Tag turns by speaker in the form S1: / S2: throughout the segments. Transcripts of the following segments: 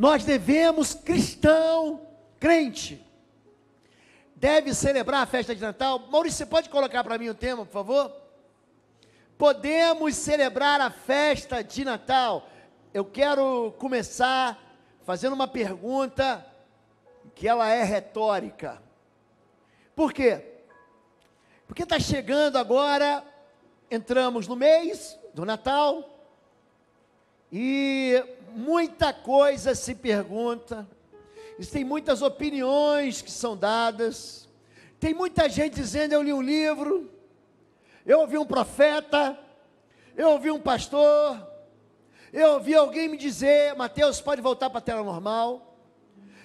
S1: nós devemos, cristão, crente, deve celebrar a festa de Natal. Maurício, você pode colocar para mim o tema, por favor? Podemos celebrar a festa de Natal. Eu quero começar fazendo uma pergunta que ela é retórica. Por quê? Porque está chegando agora, entramos no mês do Natal, e muita coisa se pergunta, existem muitas opiniões que são dadas, tem muita gente dizendo: eu li um livro, eu ouvi um profeta, eu ouvi um pastor, eu ouvi alguém me dizer: Mateus, pode voltar para a tela normal.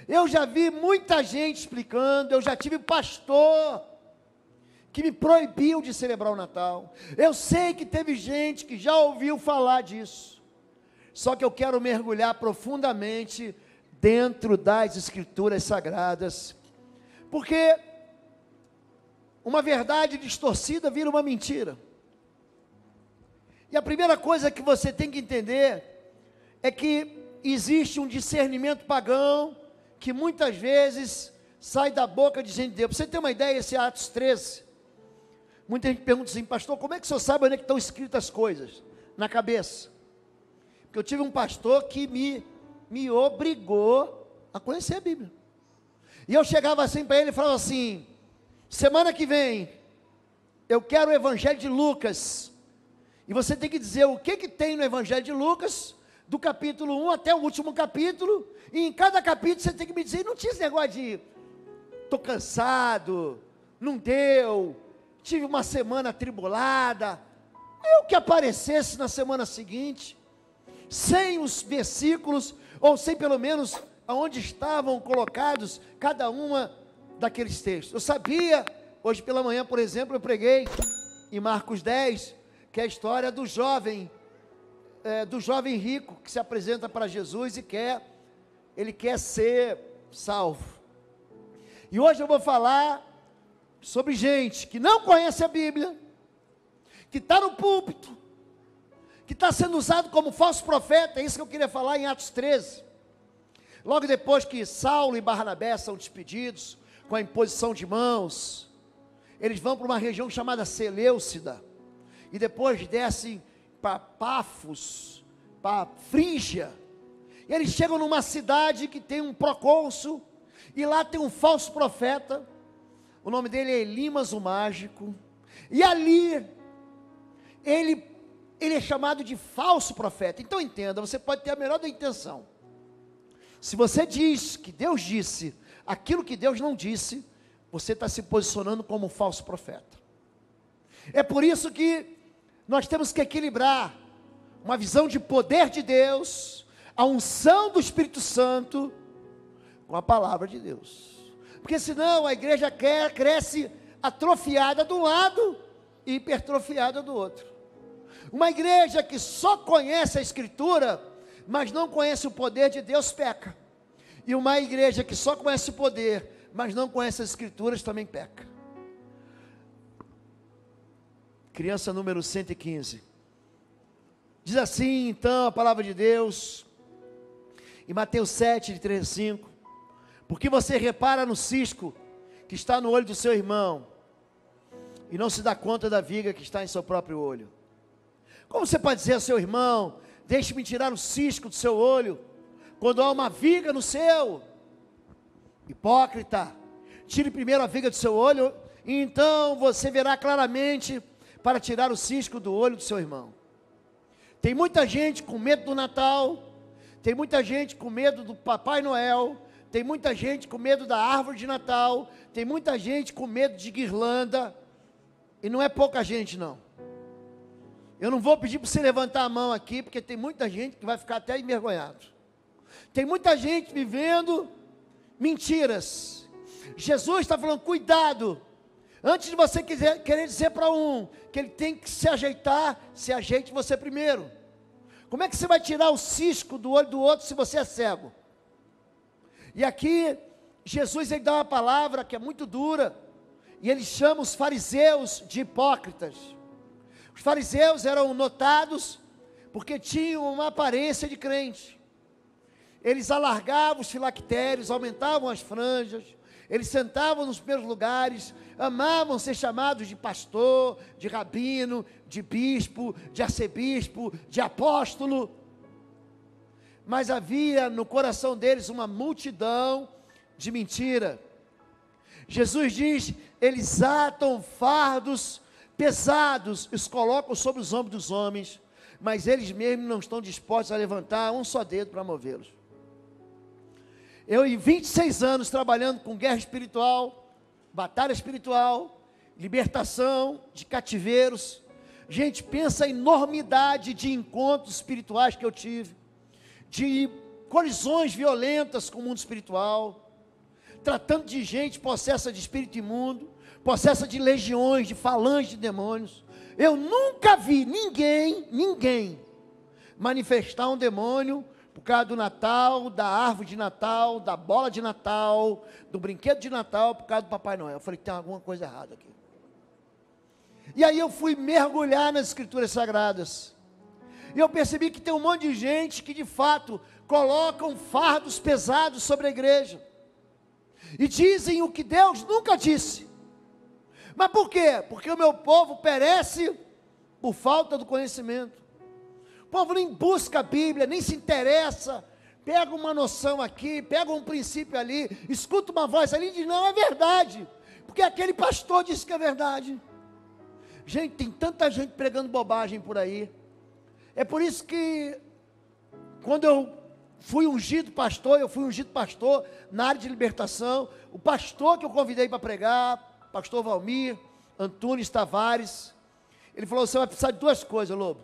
S1: Eu já vi muita gente explicando, eu já tive pastor que me proibiu de celebrar o Natal. Eu sei que teve gente que já ouviu falar disso. Só que eu quero mergulhar profundamente dentro das Escrituras Sagradas, porque uma verdade distorcida vira uma mentira. E a primeira coisa que você tem que entender é que existe um discernimento pagão que muitas vezes sai da boca de gente de Deus. Para você ter uma ideia, esse Atos 13, muita gente pergunta assim: pastor, como é que o senhor sabe onde é que estão escritas as coisas? Na cabeça. Porque eu tive um pastor que me obrigou a conhecer a Bíblia. E eu chegava assim para ele e falava assim: semana que vem, eu quero o Evangelho de Lucas. E você tem que dizer o que tem no Evangelho de Lucas, do capítulo 1 até o último capítulo, e em cada capítulo você tem que me dizer. E não tinha esse negócio de: estou cansado, não deu, tive uma semana atribulada. Eu que aparecesse na semana seguinte, sem os versículos, ou sem pelo menos aonde estavam colocados cada uma daqueles textos. Eu sabia, hoje pela manhã, por exemplo, eu preguei em Marcos 10, que é a história do jovem rico, que se apresenta para Jesus e ele quer ser salvo. E hoje eu vou falar sobre gente que não conhece a Bíblia, que está no púlpito, que está sendo usado como falso profeta. É isso que eu queria falar em Atos 13. Logo depois que Saulo e Barnabé são despedidos, com a imposição de mãos, eles vão para uma região chamada Seleucida, e depois descem para Pafos, para Frígia, e eles chegam numa cidade que tem um procônsul, e lá tem um falso profeta, o nome dele é Elimas o Mágico, e ali, ele é chamado de falso profeta. Então entenda, você pode ter a melhor da intenção, se você diz que Deus disse aquilo que Deus não disse, você está se posicionando como um falso profeta. É por isso que nós temos que equilibrar uma visão de poder de Deus, a unção do Espírito Santo, com a palavra de Deus. Porque senão a igreja cresce atrofiada de um lado e hipertrofiada do outro. Uma igreja que só conhece a Escritura, mas não conhece o poder de Deus, peca. E uma igreja que só conhece o poder, mas não conhece as Escrituras, também peca. Criança número 115. Diz assim então a palavra de Deus, em Mateus 7, de 3 a 5. Porque você repara no cisco que está no olho do seu irmão, e não se dá conta da viga que está em seu próprio olho? Como você pode dizer ao seu irmão: deixe-me tirar o cisco do seu olho, quando há uma viga no seu? Hipócrita, tire primeiro a viga do seu olho, e então você verá claramente para tirar o cisco do olho do seu irmão. Tem muita gente com medo do Natal, tem muita gente com medo do Papai Noel, tem muita gente com medo da árvore de Natal, tem muita gente com medo de guirlanda, e não é pouca gente não. Eu não vou pedir para você levantar a mão aqui, porque tem muita gente que vai ficar até envergonhado. Tem muita gente vivendo mentiras. Jesus está falando: cuidado, antes de você querer dizer para um que ele tem que se ajeitar, se ajeite você primeiro. Como é que você vai tirar o cisco do olho do outro se você é cego? E aqui, Jesus ele dá uma palavra que é muito dura, e ele chama os fariseus de hipócritas. Os fariseus eram notados porque tinham uma aparência de crente. eles alargavam os filactérios, aumentavam as franjas, eles sentavam nos primeiros lugares, amavam ser chamados de pastor, de rabino, de bispo, de arcebispo, de apóstolo. Mas havia no coração deles uma multidão de mentira. Jesus diz: eles atam fardos pesados, os colocam sobre os ombros dos homens, mas eles mesmos não estão dispostos a levantar um só dedo para movê-los. Eu, em 26 anos, trabalhando com guerra espiritual, batalha espiritual, libertação de cativeiros, gente, pensa a enormidade de encontros espirituais que eu tive, de colisões violentas com o mundo espiritual, tratando de gente possessa de espírito imundo, possessa de legiões, de falanges de demônios. Eu nunca vi ninguém manifestar um demônio por causa do Natal, da árvore de Natal, da bola de Natal, do brinquedo de Natal, por causa do Papai Noel. Eu falei, tem alguma coisa errada aqui. E aí eu fui mergulhar nas Escrituras Sagradas, e eu percebi que tem um monte de gente que de fato colocam fardos pesados sobre a igreja, e dizem o que Deus nunca disse. Mas por quê? Porque o meu povo perece por falta do conhecimento. O povo nem busca a Bíblia, nem se interessa, pega uma noção aqui, pega um princípio ali, escuta uma voz ali e diz, não, é verdade, porque aquele pastor disse que é verdade. Gente, tem tanta gente pregando bobagem por aí. É por isso que, quando eu fui ungido pastor na área de libertação. O pastor que eu convidei para pregar, pastor Valmir Antunes Tavares, ele falou, você vai precisar de duas coisas, Lobo.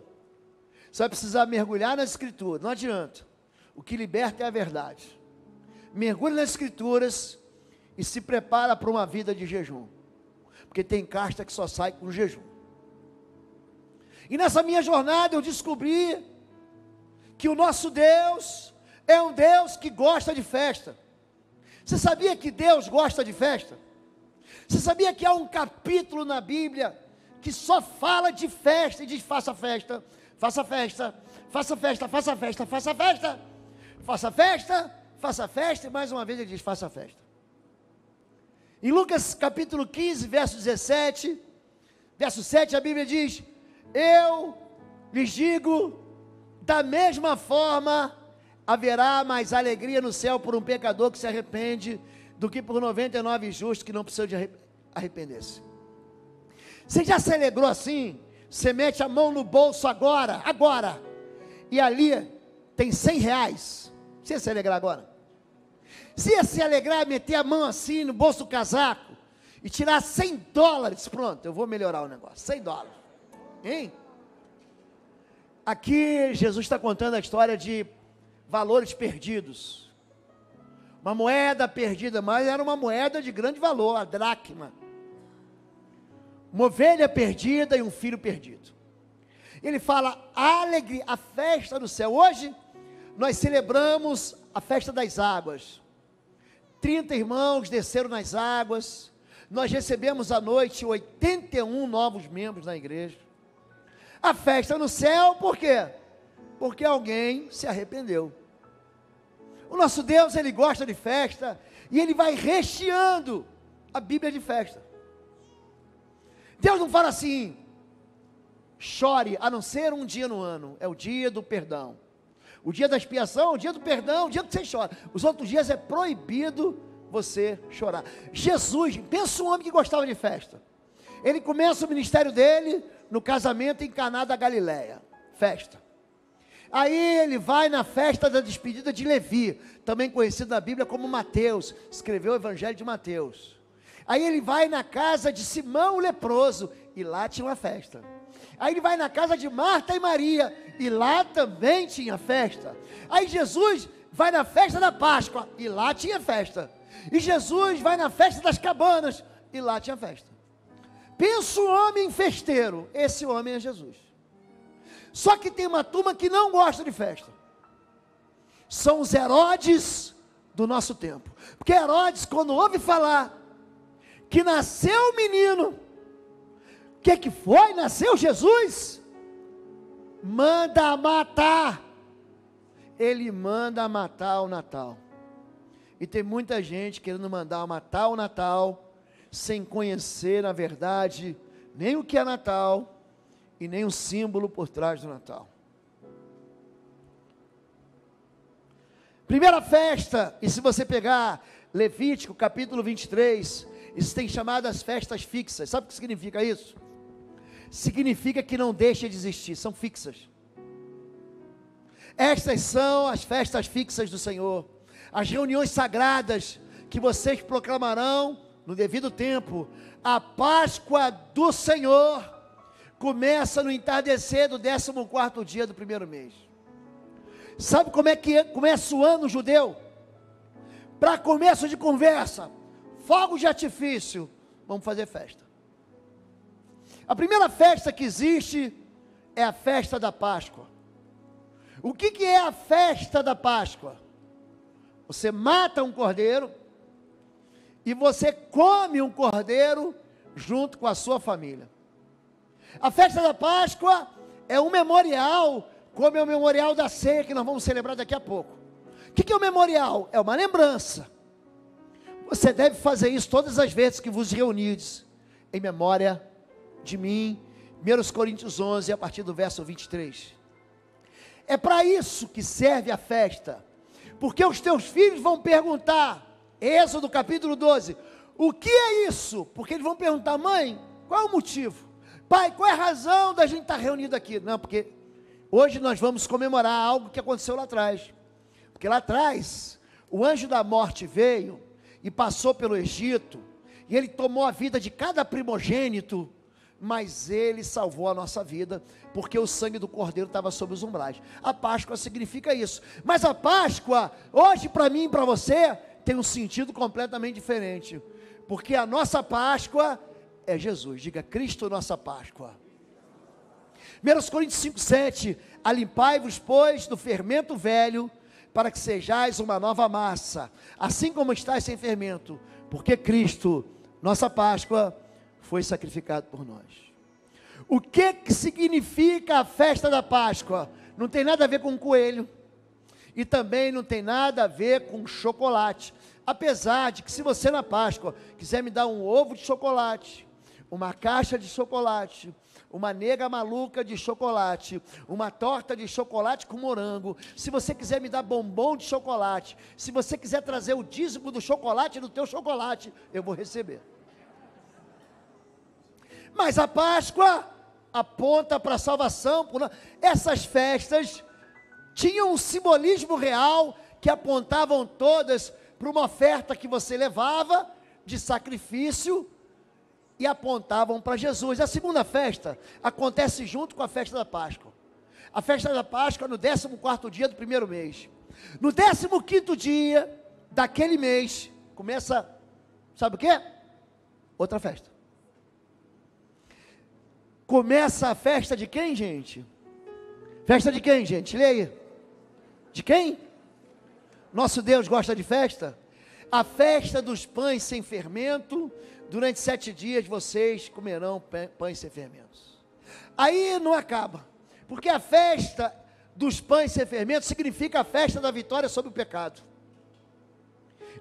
S1: Você vai precisar mergulhar nas Escrituras, não adianta. O que liberta é a verdade. Mergulhe nas Escrituras e se prepara para uma vida de jejum, porque tem casta que só sai com jejum. E nessa minha jornada eu descobri que o nosso Deus é um Deus que gosta de festa. Você sabia que Deus gosta de festa? Você sabia que há um capítulo na Bíblia que só fala de festa e diz, faça festa, faça festa, faça festa, faça festa, faça festa, faça festa, faça festa, e mais uma vez ele diz, faça festa. Em Lucas capítulo 15, verso 17, verso 7, a Bíblia diz, eu lhes digo, da mesma forma, haverá mais alegria no céu por um pecador que se arrepende, do que por 99 justos que não precisam de arrepender-se. Você já se alegrou assim? Você mete a mão no bolso agora, e ali tem 100 reais, você ia se alegrar agora? Se ia se alegrar, meter a mão assim no bolso do casaco, e tirar 100 dólares, pronto, eu vou melhorar o negócio, 100 dólares, hein? Aqui Jesus está contando a história de valores perdidos, uma moeda perdida, mas era uma moeda de grande valor, a dracma, uma ovelha perdida e um filho perdido. Ele fala, a alegria, a festa do céu. Hoje nós celebramos a festa das águas, 30 irmãos desceram nas águas, nós recebemos à noite 81 novos membros na igreja. A festa no céu, por quê? Porque alguém se arrependeu. O nosso Deus, Ele gosta de festa, e Ele vai recheando a Bíblia de festa. Deus não fala assim, chore, a não ser um dia no ano, é o dia do perdão. O dia da expiação, o dia do perdão, o dia que você chora. Os outros dias é proibido você chorar. Jesus, pensa um homem que gostava de festa. Ele começa o ministério dele no casamento em Caná da Galileia, festa. Aí ele vai na festa da despedida de Levi, também conhecido na Bíblia como Mateus, escreveu o Evangelho de Mateus. Aí ele vai na casa de Simão o leproso, e lá tinha uma festa. Aí ele vai na casa de Marta e Maria, e lá também tinha festa. Aí Jesus vai na festa da Páscoa, e lá tinha festa. E Jesus vai na festa das cabanas, e lá tinha festa. Pensa um homem festeiro, esse homem é Jesus. Só que tem uma turma que não gosta de festa. São os Herodes do nosso tempo. Porque Herodes, quando ouve falar que nasceu o menino, o que foi? Nasceu Jesus? Manda matar. ele manda matar o Natal. E tem muita gente querendo mandar matar o Natal, sem conhecer, na verdade, nem o que é Natal, e nem o símbolo por trás do Natal. Primeira festa, e se você pegar Levítico capítulo 23, isso tem chamadas festas fixas. Sabe o que significa isso? Significa que não deixa de existir, são fixas. Estas são as festas fixas do Senhor, as reuniões sagradas que vocês proclamarão no devido tempo. A Páscoa do Senhor começa no entardecer do 14º dia do primeiro mês. Sabe como é que começa o ano judeu? Para começo de conversa, fogos de artifício, vamos fazer festa. A primeira festa que existe é a festa da Páscoa. O que é a festa da Páscoa? Você mata um cordeiro e você come um cordeiro junto com a sua família. A festa da Páscoa é um memorial, como é o memorial da ceia que nós vamos celebrar daqui a pouco. O que é o memorial? É uma lembrança. Você deve fazer isso todas as vezes que vos reunides em memória de mim. 1 Coríntios 11, a partir do verso 23. É para isso que serve a festa, porque os teus filhos vão perguntar, Êxodo capítulo 12, o que é isso? Porque eles vão perguntar, mãe, qual é o motivo? Pai, qual é a razão da gente estar reunido aqui? Não, porque hoje nós vamos comemorar algo que aconteceu lá atrás. Porque lá atrás, o anjo da morte veio e passou pelo Egito, e ele tomou a vida de cada primogênito, mas ele salvou a nossa vida, porque o sangue do cordeiro estava sobre os umbrais. A Páscoa significa isso. Mas a Páscoa, hoje para mim e para você, tem um sentido completamente diferente. Porque a nossa Páscoa é Jesus. Diga, Cristo nossa Páscoa. 1 Coríntios 5, 7. Alimpai-vos, pois, do fermento velho, para que sejais uma nova massa, assim como estáis sem fermento, porque Cristo, nossa Páscoa, foi sacrificado por nós. O que significa a festa da Páscoa? Não tem nada a ver com coelho, e também não tem nada a ver com chocolate, apesar de que se você na Páscoa quiser me dar um ovo de chocolate, uma caixa de chocolate, uma nega maluca de chocolate, uma torta de chocolate com morango, se você quiser me dar bombom de chocolate, se você quiser trazer o dízimo do chocolate do teu chocolate, eu vou receber. Mas a Páscoa aponta para a salvação. Essas festas tinham um simbolismo real, que apontavam todas para uma oferta que você levava de sacrifício, e apontavam para Jesus. A segunda festa acontece junto com a festa da Páscoa. A festa da Páscoa no 14º dia do primeiro mês. No 15º dia daquele mês, começa, sabe o quê? Outra festa. Começa a festa de quem, gente? Festa de quem, gente? Leia. De quem? Nosso Deus gosta de festa? A festa dos pães sem fermento. Durante 7 dias vocês comerão pães sem fermentos. Aí não acaba, porque a festa dos pães sem fermento significa a festa da vitória sobre o pecado.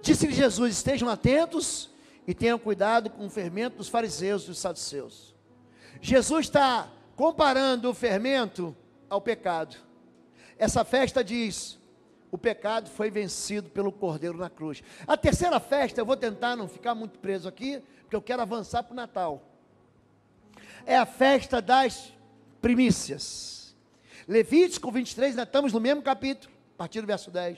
S1: Disse-lhe Jesus, estejam atentos e tenham cuidado com o fermento dos fariseus e dos saduceus. Jesus está comparando o fermento ao pecado. Essa festa diz, o pecado foi vencido pelo Cordeiro na cruz. A terceira festa, eu vou tentar não ficar muito preso aqui, porque eu quero avançar para o Natal. É a festa das primícias. Levítico 23, nós estamos no mesmo capítulo, a partir do verso 10.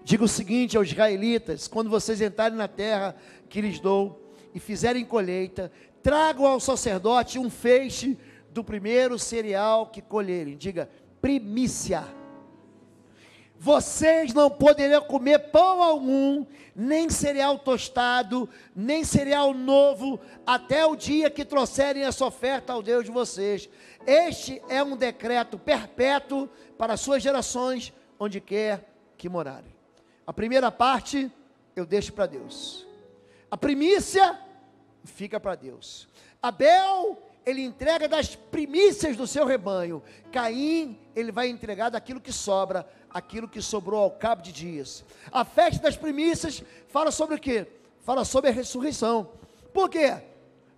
S1: Diga o seguinte aos israelitas, quando vocês entrarem na terra que lhes dou, e fizerem colheita, tragam ao sacerdote um feixe do primeiro cereal que colherem. Diga, primícia. Vocês não poderão comer pão algum, nem cereal tostado, nem cereal novo, até o dia que trouxerem essa oferta ao Deus de vocês. Este é um decreto perpétuo para as suas gerações, onde quer que morarem. A primeira parte, eu deixo para Deus. A primícia, fica para Deus. Abel ele entrega das primícias do seu rebanho. Caim, ele vai entregar daquilo que sobra, aquilo que sobrou ao cabo de dias. A festa das primícias fala sobre o quê? Fala sobre a ressurreição. Por quê?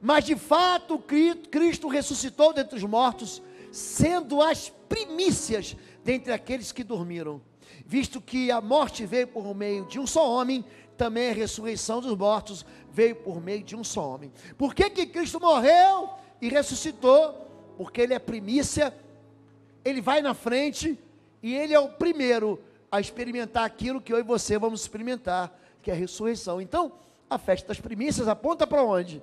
S1: Mas de fato Cristo ressuscitou dentre os mortos, sendo as primícias dentre aqueles que dormiram. Visto que a morte veio por meio de um só homem, também a ressurreição dos mortos veio por meio de um só homem. Por que que Cristo morreu e ressuscitou? Porque ele é primícia, ele vai na frente e ele é o primeiro a experimentar aquilo que eu e você vamos experimentar, que é a ressurreição. Então, a festa das primícias aponta para onde?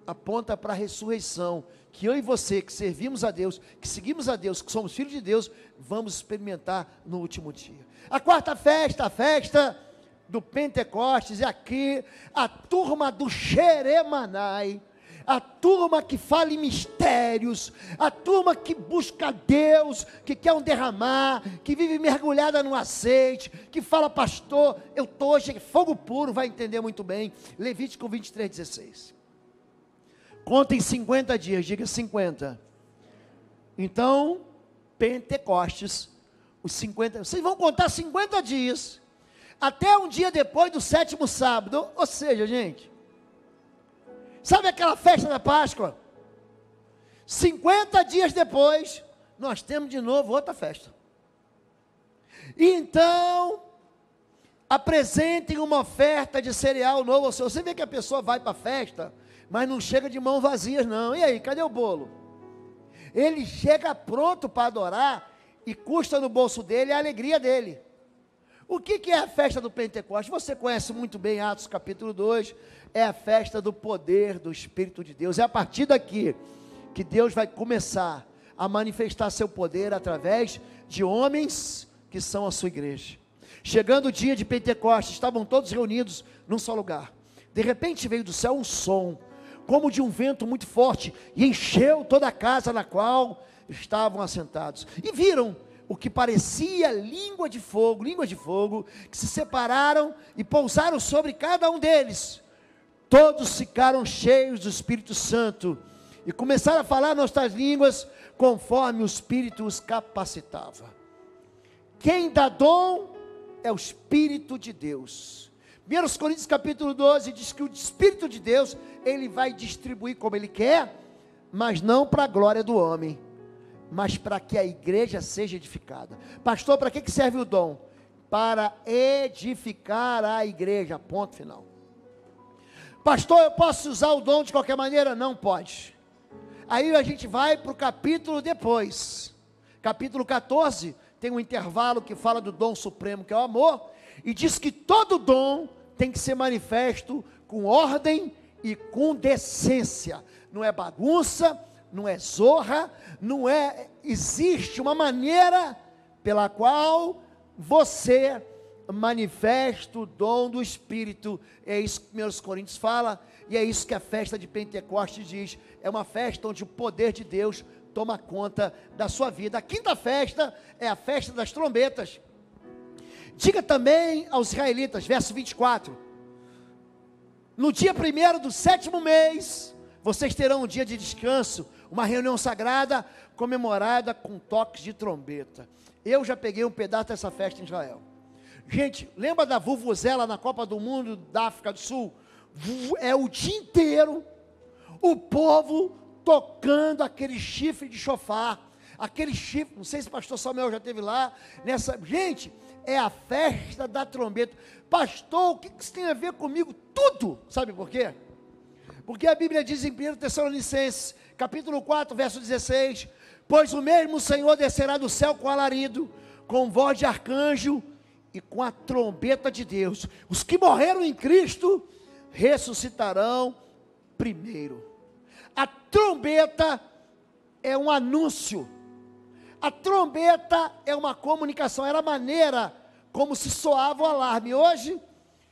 S1: Aponta para a ressurreição, que eu e você, que servimos a Deus, que seguimos a Deus, que somos filhos de Deus, vamos experimentar no último dia. A quarta festa, a festa do Pentecostes, é aqui a turma do Xeremanai, a turma que fala em mistérios, a turma que busca Deus, que quer um derramar, que vive mergulhada no azeite, que fala, pastor, eu estou hoje fogo puro, vai entender muito bem. Levítico 23:16. Contem 50 dias, diga 50. Então, Pentecostes, os 50, vocês vão contar 50 dias, até um dia depois do 7º sábado, ou seja, gente, sabe aquela festa da Páscoa? 50 dias depois, nós temos de novo outra festa. Então, apresentem uma oferta de cereal novo ao Senhor. Você vê que a pessoa vai para a festa, mas não chega de mãos vazias não. E aí, cadê o bolo? Ele chega pronto para adorar, e custa no bolso dele a alegria dele. O que é a festa do Pentecostes? Você conhece muito bem Atos capítulo 2, é a festa do poder do Espírito de Deus. É a partir daqui que Deus vai começar a manifestar seu poder através de homens que são a sua igreja. Chegando o dia de Pentecostes, estavam todos reunidos num só lugar. De repente veio do céu um som, como de um vento muito forte, e encheu toda a casa na qual estavam assentados. E viram o que parecia línguas de fogo, que se separaram e pousaram sobre cada um deles. Todos ficaram cheios do Espírito Santo e começaram a falar nossas línguas, conforme o Espírito os capacitava. Quem dá dom é o Espírito de Deus. 1 Coríntios capítulo 12 diz que o Espírito de Deus, ele vai distribuir como ele quer, mas não para a glória do homem, mas para que a igreja seja edificada. Pastor, para que serve o dom? Para edificar a igreja, ponto final. Pastor, eu posso usar o dom de qualquer maneira? Não pode. Aí a gente vai para o capítulo depois, capítulo 14, tem um intervalo que fala do dom supremo, que é o amor, e diz que todo dom tem que ser manifesto com ordem e com decência. Não é bagunça, não é zorra, não é, existe uma maneira pela qual você manifesta o dom do Espírito. É isso que 1 Coríntios fala, e é isso que a festa de Pentecostes diz. É uma festa onde o poder de Deus toma conta da sua vida. A quinta festa é a festa das trombetas. Diga também aos israelitas, verso 24, no dia 1º do 7º mês, vocês terão um dia de descanso, uma reunião sagrada, comemorada com toques de trombeta. Eu já peguei um pedaço dessa festa em Israel. Gente, lembra da vuvuzela na Copa do Mundo da África do Sul? É o dia inteiro, o povo tocando aquele chifre de chofar, aquele chifre, não sei se o pastor Samuel já esteve lá, gente, é a festa da trombeta. Pastor, o que isso tem a ver comigo? Tudo, sabe por quê? Porque a Bíblia diz em 1 Tessalonicenses, capítulo 4, verso 16, pois o mesmo Senhor descerá do céu com alarido, com voz de arcanjo e com a trombeta de Deus. Os que morreram em Cristo ressuscitarão primeiro. A trombeta é um anúncio. A trombeta é uma comunicação, era a maneira como se soava o alarme. Hoje,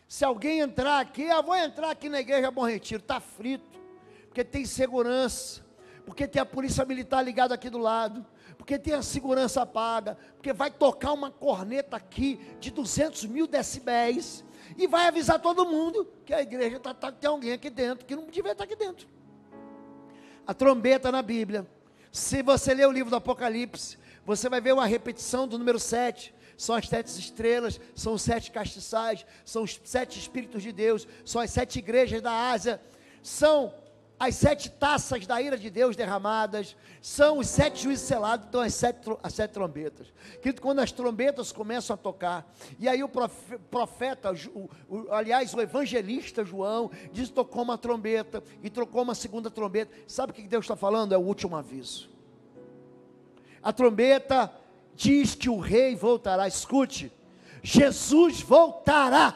S1: se alguém entrar aqui, vou entrar aqui na igreja Bom Retiro, está frito, porque tem segurança, porque tem a polícia militar ligada aqui do lado, porque tem a segurança paga, porque vai tocar uma corneta aqui de 200.000 decibéis, e vai avisar todo mundo que a igreja tem alguém aqui dentro, que não devia estar aqui dentro. a trombeta na Bíblia. Se você ler o livro do Apocalipse, você vai ver uma repetição do número 7. São as 7 estrelas, são os 7 castiçais, são os 7 Espíritos de Deus, são as 7 igrejas da Ásia, são as 7 taças da ira de Deus derramadas, são os 7 juízes selados, então as 7 trombetas. Querido, quando as trombetas começam a tocar, e aí o profeta, aliás, o evangelista João, diz que tocou uma trombeta, e trocou uma segunda trombeta. Sabe o que Deus está falando? É o último aviso. A trombeta diz que o rei voltará. Escute, Jesus voltará.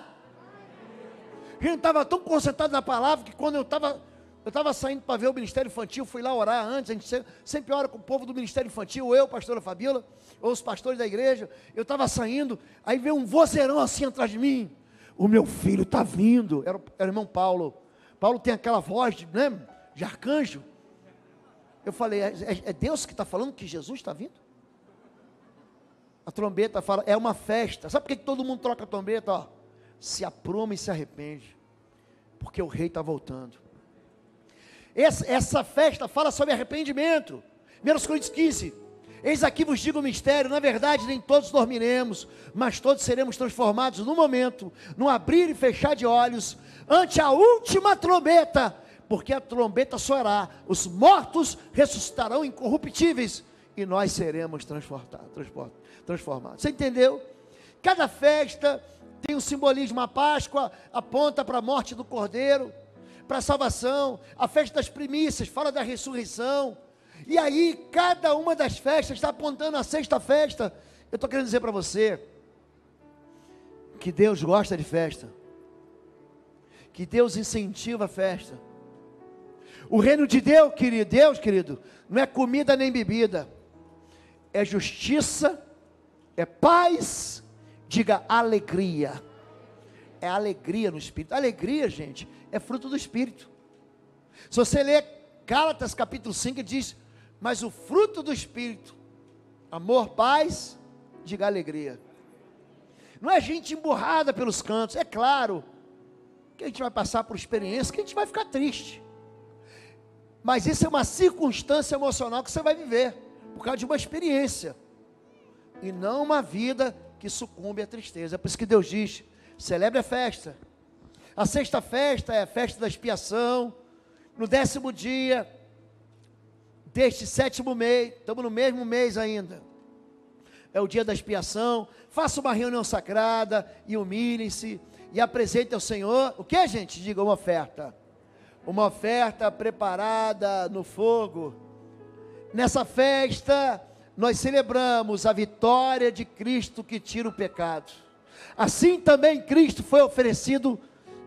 S1: A gente estava tão concentrado na palavra, que quando eu estava saindo para ver o Ministério Infantil, fui lá orar antes. A gente sempre ora com o povo do Ministério Infantil, eu, pastora Fabíola, ou os pastores da igreja. Eu estava saindo, aí veio um vozeirão assim atrás de mim: o meu filho está vindo. Era o irmão Paulo. Paulo tem aquela voz de arcanjo. Eu falei, é Deus que está falando que Jesus está vindo? A trombeta fala, é uma festa. Sabe por que todo mundo troca a trombeta? Ó, se apruma e se arrepende, porque o rei está voltando. Essa festa fala sobre arrependimento. 1 Coríntios 15, eis aqui vos digo o mistério, na verdade nem todos dormiremos, mas todos seremos transformados no momento, no abrir e fechar de olhos, ante a última trombeta, porque a trombeta soará, os mortos ressuscitarão incorruptíveis, e nós seremos transformados. Você entendeu? Cada festa tem um simbolismo. A Páscoa aponta para a morte do Cordeiro, para a salvação. A festa das primícias fala da ressurreição. E aí, cada uma das festas está apontando a sexta festa. Eu estou querendo dizer para você que Deus gosta de festa, que Deus incentiva a festa. O reino de Deus, querido, não é comida nem bebida, é justiça, é paz, diga alegria. É alegria no Espírito. Alegria, gente, é fruto do Espírito. Se você ler Gálatas capítulo 5, diz, mas o fruto do Espírito, amor, paz, diga alegria. Não é gente emburrada pelos cantos. É claro que a gente vai passar por experiência, que a gente vai ficar triste, mas isso é uma circunstância emocional que você vai viver, por causa de uma experiência, e não uma vida que sucumbe à tristeza. É por isso que Deus diz, celebre a festa. A sexta festa é a festa da expiação. No 10º dia deste 7º mês, estamos no mesmo mês ainda, é o dia da expiação. Faça uma reunião sagrada e humilhem-se e apresente ao Senhor, o que, gente? Diga, uma oferta preparada no fogo. Nessa festa nós celebramos a vitória de Cristo que tira o pecado. Assim também Cristo foi oferecido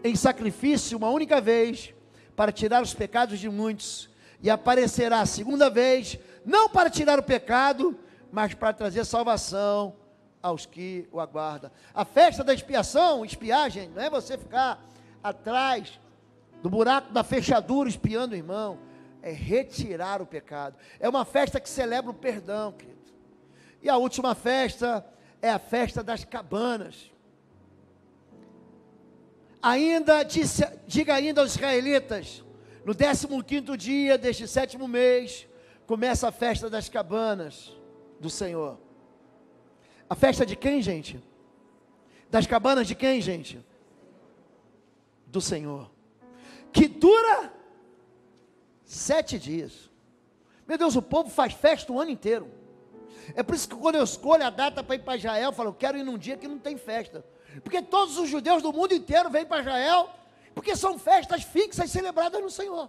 S1: em sacrifício uma única vez, para tirar os pecados de muitos, e aparecerá a segunda vez, não para tirar o pecado, mas para trazer salvação aos que o aguardam. A festa da expiação, expiagem, não é você ficar atrás do buraco da fechadura espiando o irmão, é retirar o pecado. É uma festa que celebra o perdão, querido. E a última festa é a festa das cabanas. Diga ainda aos israelitas, no 15º dia deste 7º mês, começa a festa das cabanas do Senhor. A festa de quem, gente? Das cabanas de quem, gente? Do Senhor, que dura 7 dias. Meu Deus, o povo faz festa o ano inteiro. É por isso que quando eu escolho a data para ir para Israel, eu falo, eu quero ir num dia que não tem festa, porque todos os judeus do mundo inteiro vêm para Israel, porque são festas fixas celebradas no Senhor.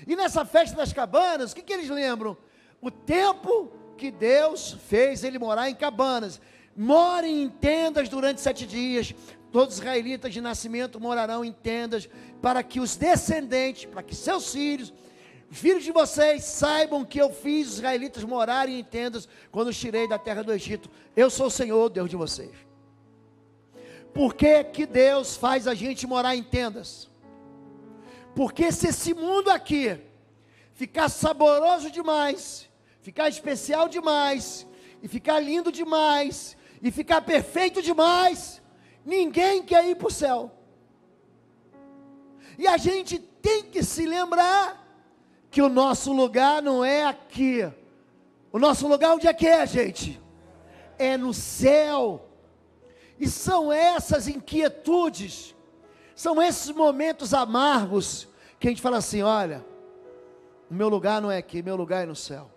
S1: E nessa festa das cabanas, o que eles lembram? O tempo que Deus fez ele morar em cabanas. Morem em tendas durante 7 dias. Todos os israelitas de nascimento morarão em tendas, para que os descendentes, para que seus filhos, os filhos de vocês, saibam que eu fiz os israelitas morarem em tendas, quando os tirei da terra do Egito. Eu sou o Senhor, Deus de vocês. Por que que Deus faz a gente morar em tendas? Porque se esse mundo aqui ficar saboroso demais, ficar especial demais, e ficar lindo demais, e ficar perfeito demais, ninguém quer ir para o céu. E a gente tem que se lembrar que o nosso lugar não é aqui. O nosso lugar onde é que é, gente? É no céu. E são essas inquietudes, são esses momentos amargos, que a gente fala assim, olha, o meu lugar não é aqui, meu lugar é no céu.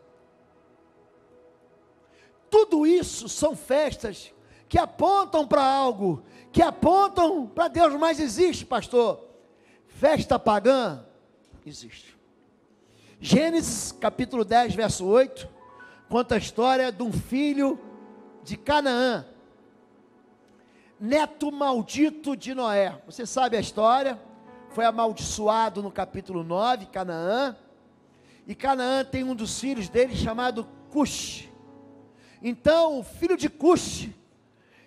S1: Tudo isso são festas que apontam para algo, que apontam para Deus, mas existe, pastor, festa pagã? Existe. Gênesis capítulo 10, verso 8, conta a história de um filho de Canaã, neto maldito de Noé. Você sabe a história, foi amaldiçoado no capítulo 9, Canaã, e Canaã tem um dos filhos dele chamado Cush. Então o filho de Cush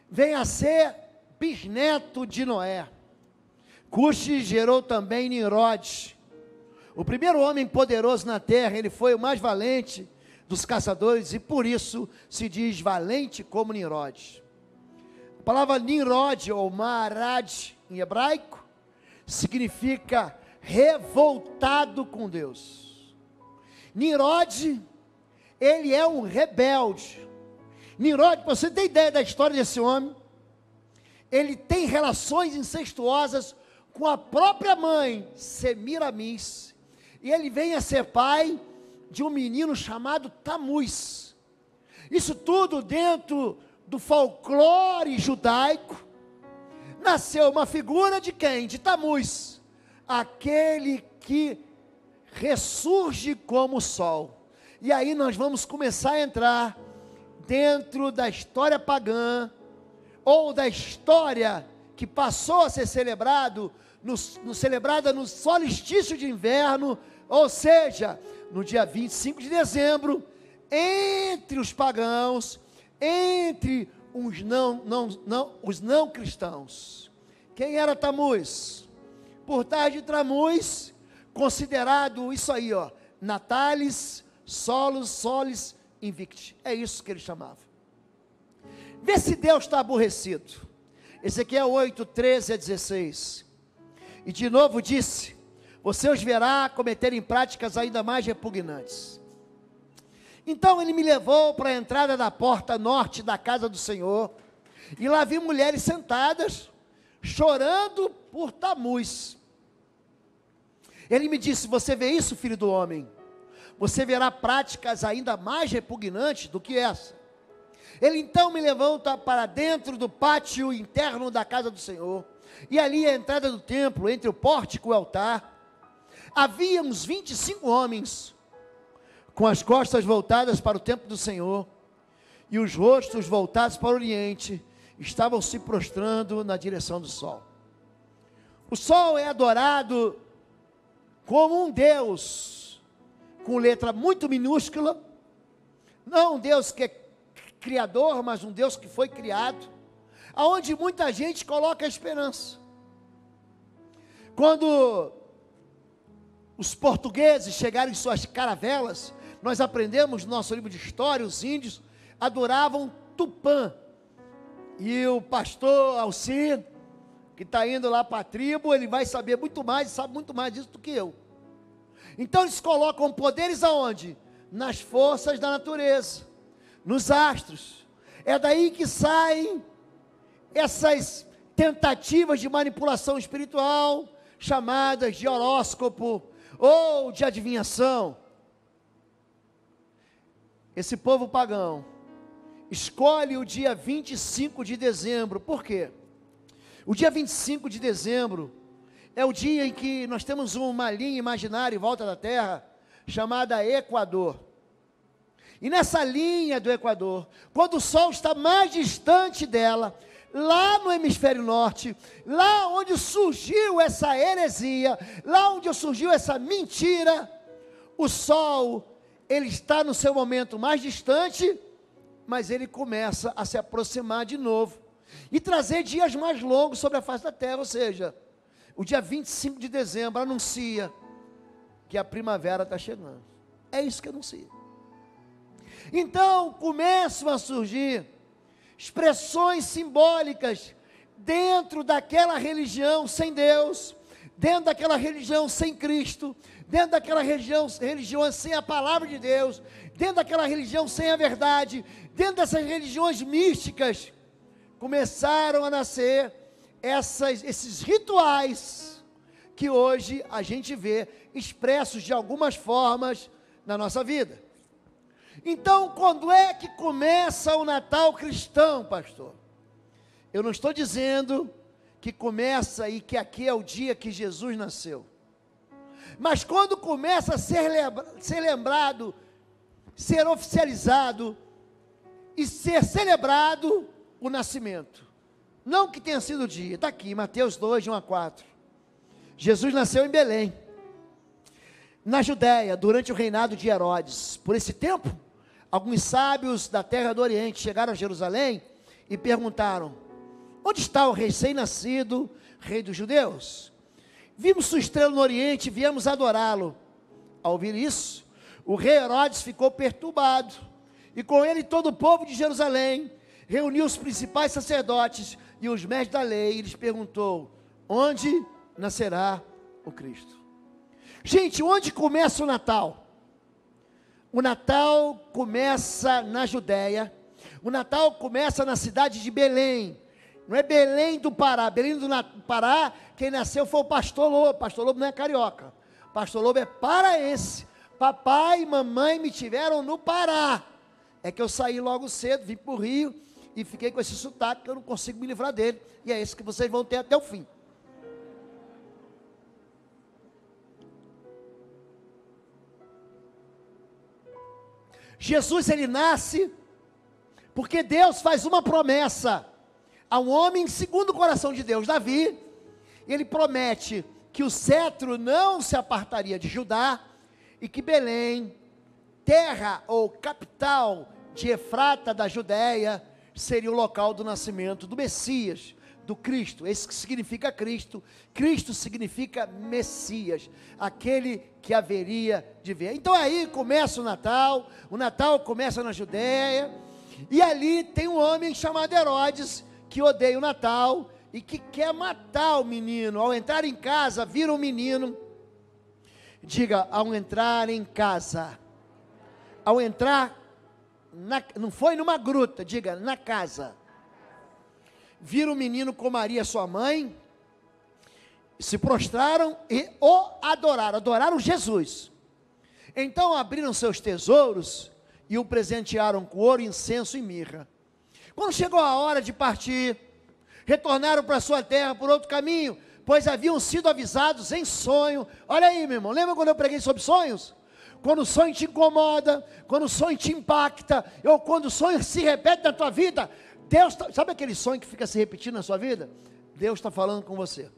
S1: vem a ser bisneto de Noé. Cush gerou também Nimrod, o primeiro homem poderoso na terra. Ele foi o mais valente dos caçadores, e por isso se diz valente como Nimrod. A palavra Nimrod, ou Maharad, em hebraico, significa revoltado com Deus. Nimrod, ele é um rebelde. Nimrod, para você ter ideia da história desse homem, ele tem relações incestuosas com a própria mãe, Semiramis, e ele vem a ser pai de um menino chamado Tamuz. Isso tudo dentro do folclore judaico. Nasceu uma figura de quem? De Tamuz, aquele que ressurge como o sol. E aí nós vamos começar a entrar dentro da história pagã, ou da história que passou a ser celebrada no solstício de inverno, ou seja, no dia 25 de dezembro, entre os pagãos, entre os não cristãos. Quem era Tamuz? Por trás de Tamuz, considerado isso aí, ó, Natalis Solis Invicti. É isso que ele chamava. Vê se Deus está aborrecido. Ezequiel 8, 13 a 16. E de novo disse: você os verá cometerem práticas ainda mais repugnantes. Então ele me levou para a entrada da porta norte da casa do Senhor, e lá vi mulheres sentadas, chorando por Tamuz. Ele me disse: você vê isso, filho do homem? Você verá práticas ainda mais repugnantes do que essa. Ele então me levou para dentro do pátio interno da casa do Senhor, e ali à entrada do templo, entre o pórtico e o altar, havia uns 25 homens, com as costas voltadas para o templo do Senhor, e os rostos voltados para o oriente, estavam se prostrando na direção do sol. O sol é adorado como um Deus, com letra muito minúscula, não um Deus que é criador, mas um Deus que foi criado, aonde muita gente coloca a esperança. Quando os portugueses chegaram em suas caravelas, nós aprendemos no nosso livro de história, os índios adoravam Tupã, e o pastor Alcir, que está indo lá para a tribo, ele vai saber muito mais, sabe muito mais disso do que eu. Então eles colocam poderes aonde? Nas forças da natureza, nos astros. É daí que saem essas tentativas de manipulação espiritual, chamadas de horóscopo, ou de adivinhação. Esse povo pagão escolhe o dia 25 de dezembro, por quê? O dia 25 de dezembro é o dia em que nós temos uma linha imaginária em volta da Terra, chamada Equador. E nessa linha do Equador, quando o Sol está mais distante dela, lá no hemisfério norte, lá onde surgiu essa heresia, lá onde surgiu essa mentira, o Sol, ele está no seu momento mais distante, mas ele começa a se aproximar de novo, e trazer dias mais longos sobre a face da terra. Ou seja, o dia 25 de dezembro anuncia que a primavera está chegando. É isso que anuncia. Então começam a surgir expressões simbólicas dentro daquela religião sem Deus, dentro daquela religião sem Cristo, dentro daquela religião sem a palavra de Deus, dentro daquela religião sem a verdade, dentro dessas religiões místicas, começaram a nascer esses rituais que hoje a gente vê expressos de algumas formas na nossa vida. Então, quando é que começa o Natal cristão, pastor? Eu não estou dizendo que começa e que aqui é o dia que Jesus nasceu. Mas quando começa a ser lembrado, ser oficializado e ser celebrado o nascimento. Não que tenha sido o dia, está aqui, Mateus 2, de 1 a 4. Jesus nasceu em Belém, na Judéia, durante o reinado de Herodes. Por esse tempo, alguns sábios da terra do Oriente chegaram a Jerusalém e perguntaram: onde está o recém-nascido rei dos judeus? Vimos sua estrela no Oriente e viemos adorá-lo. Ao ouvir isso, o rei Herodes ficou perturbado, e com ele todo o povo de Jerusalém. Reuniu os principais sacerdotes e os mestres da lei, e lhes perguntou: onde nascerá o Cristo? Gente, onde começa o Natal? O Natal começa na Judéia, o Natal começa na cidade de Belém. Não é Belém do Pará. Belém do Pará, quem nasceu foi o pastor Lobo. Pastor Lobo não é carioca, pastor Lobo é paraense. Papai e mamãe me tiveram no Pará. É que eu saí logo cedo, vim para o Rio e fiquei com esse sotaque que eu não consigo me livrar dele, e é esse que vocês vão ter até o fim. Jesus, ele nasce porque Deus faz uma promessa a um homem segundo o coração de Deus, Davi. Ele promete que o cetro não se apartaria de Judá, e que Belém, terra ou capital de Efrata da Judéia, seria o local do nascimento do Messias, do Cristo. Esse que significa Cristo. Cristo significa Messias, aquele que haveria de vir. Então aí começa o Natal começa na Judéia, e ali tem um homem chamado Herodes, que odeia o Natal, e que quer matar o menino. Ao entrar em casa, vira um menino. Diga, ao entrar em casa, ao entrar, não foi numa gruta, diga, na casa, vira o menino com Maria sua mãe, se prostraram e o adoraram Jesus. Então abriram seus tesouros e o presentearam com ouro, incenso e mirra. Quando chegou a hora de partir, retornaram para sua terra por outro caminho, pois haviam sido avisados em sonho. Olha aí, meu irmão, lembra quando eu preguei sobre sonhos? Quando o sonho te incomoda, quando o sonho te impacta, ou quando o sonho se repete na tua vida, Deus, sabe aquele sonho que fica se repetindo na sua vida? Deus está falando com você.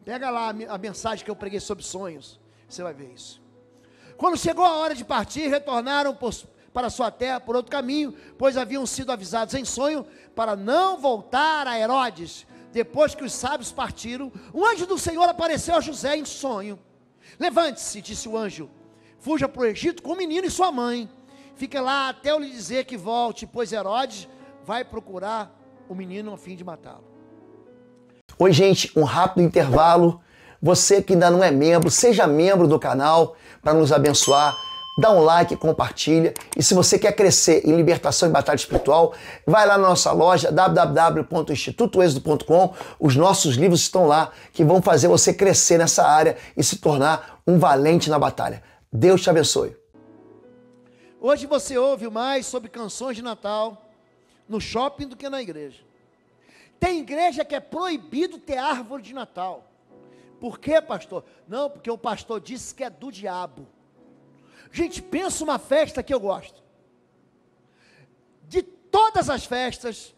S1: Pega lá a mensagem que eu preguei sobre sonhos, você vai ver isso. Quando chegou a hora de partir, retornaram para sua terra por outro caminho, pois haviam sido avisados em sonho para não voltar a Herodes. Depois que os sábios partiram, um anjo do Senhor apareceu a José em sonho. Levante-se, disse o anjo, fuja para o Egito com o menino e sua mãe. Fique lá até eu lhe dizer que volte, pois Herodes vai procurar o menino a fim de matá-lo.
S2: Oi, gente, um rápido intervalo. Você que ainda não é membro, seja membro do canal para nos abençoar. Dá um like, compartilha. E se você quer crescer em libertação e batalha espiritual, vai lá na nossa loja www.institutoexodo.com. Os nossos livros estão lá, que vão fazer você crescer nessa área e se tornar um valente na batalha. Deus te abençoe.
S1: Hoje você ouve mais sobre canções de Natal no shopping do que na igreja. Tem igreja que é proibido ter árvore de Natal. Por quê, pastor? Não, porque o pastor disse que é do diabo. Gente, pensa uma festa que eu gosto. De todas as festas,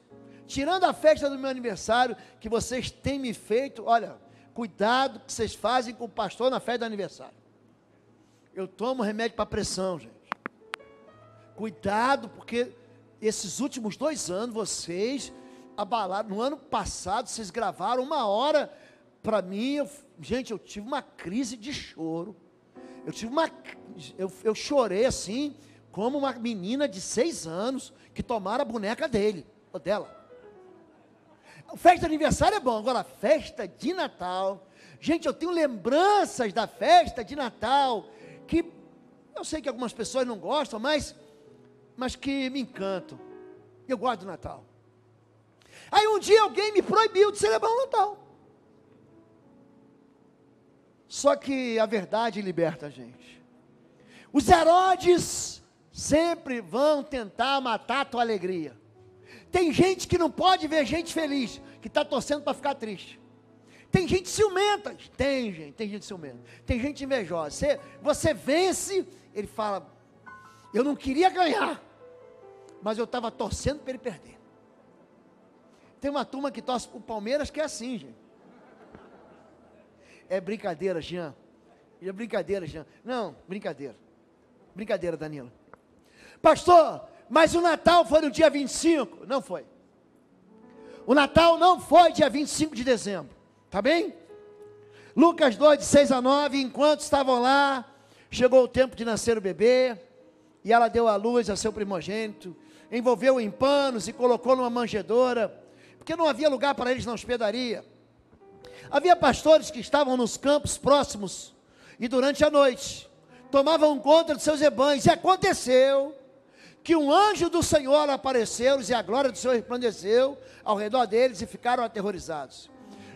S1: tirando a festa do meu aniversário, que vocês têm me feito, olha, cuidado que vocês fazem com o pastor na festa do aniversário. Eu tomo remédio para pressão, gente. Cuidado, porque esses últimos 2 anos, vocês abalaram. No ano passado, vocês gravaram 1 hora para mim. Gente, eu tive uma crise de choro. Eu chorei assim, como uma menina de 6 anos, que tomaram a boneca dela. Festa de aniversário é bom, agora festa de Natal, Gente, eu tenho lembranças da festa de Natal, que eu sei que algumas pessoas não gostam, mas que me encantam. Eu gosto do Natal. Aí um dia alguém me proibiu de celebrar o Natal. Só que a verdade liberta a gente. Os Herodes sempre vão tentar matar a tua alegria. Tem gente que não pode ver gente feliz, que está torcendo para ficar triste. Tem gente ciumenta, tem gente ciumenta. Tem gente invejosa. Você vence, ele fala, eu não queria ganhar, mas eu estava torcendo para ele perder. Tem uma turma que torce para o Palmeiras que é assim, gente. É brincadeira, Jean. É brincadeira, Jean. Não, brincadeira. Brincadeira, Danilo. Pastor, mas o Natal foi no dia 25? Não foi. O Natal não foi dia 25 de dezembro. Tá bem? Lucas 2, de 6 a 9, enquanto estavam lá, chegou o tempo de nascer o bebê, e ela deu à luz a seu primogênito, envolveu-o em panos e colocou numa manjedoura, porque não havia lugar para eles na hospedaria. Havia pastores que estavam nos campos próximos, e durante a noite, tomavam conta de seus rebanhos, e aconteceu que um anjo do Senhor apareceu-lhes, e a glória do Senhor resplandeceu ao redor deles, e ficaram aterrorizados.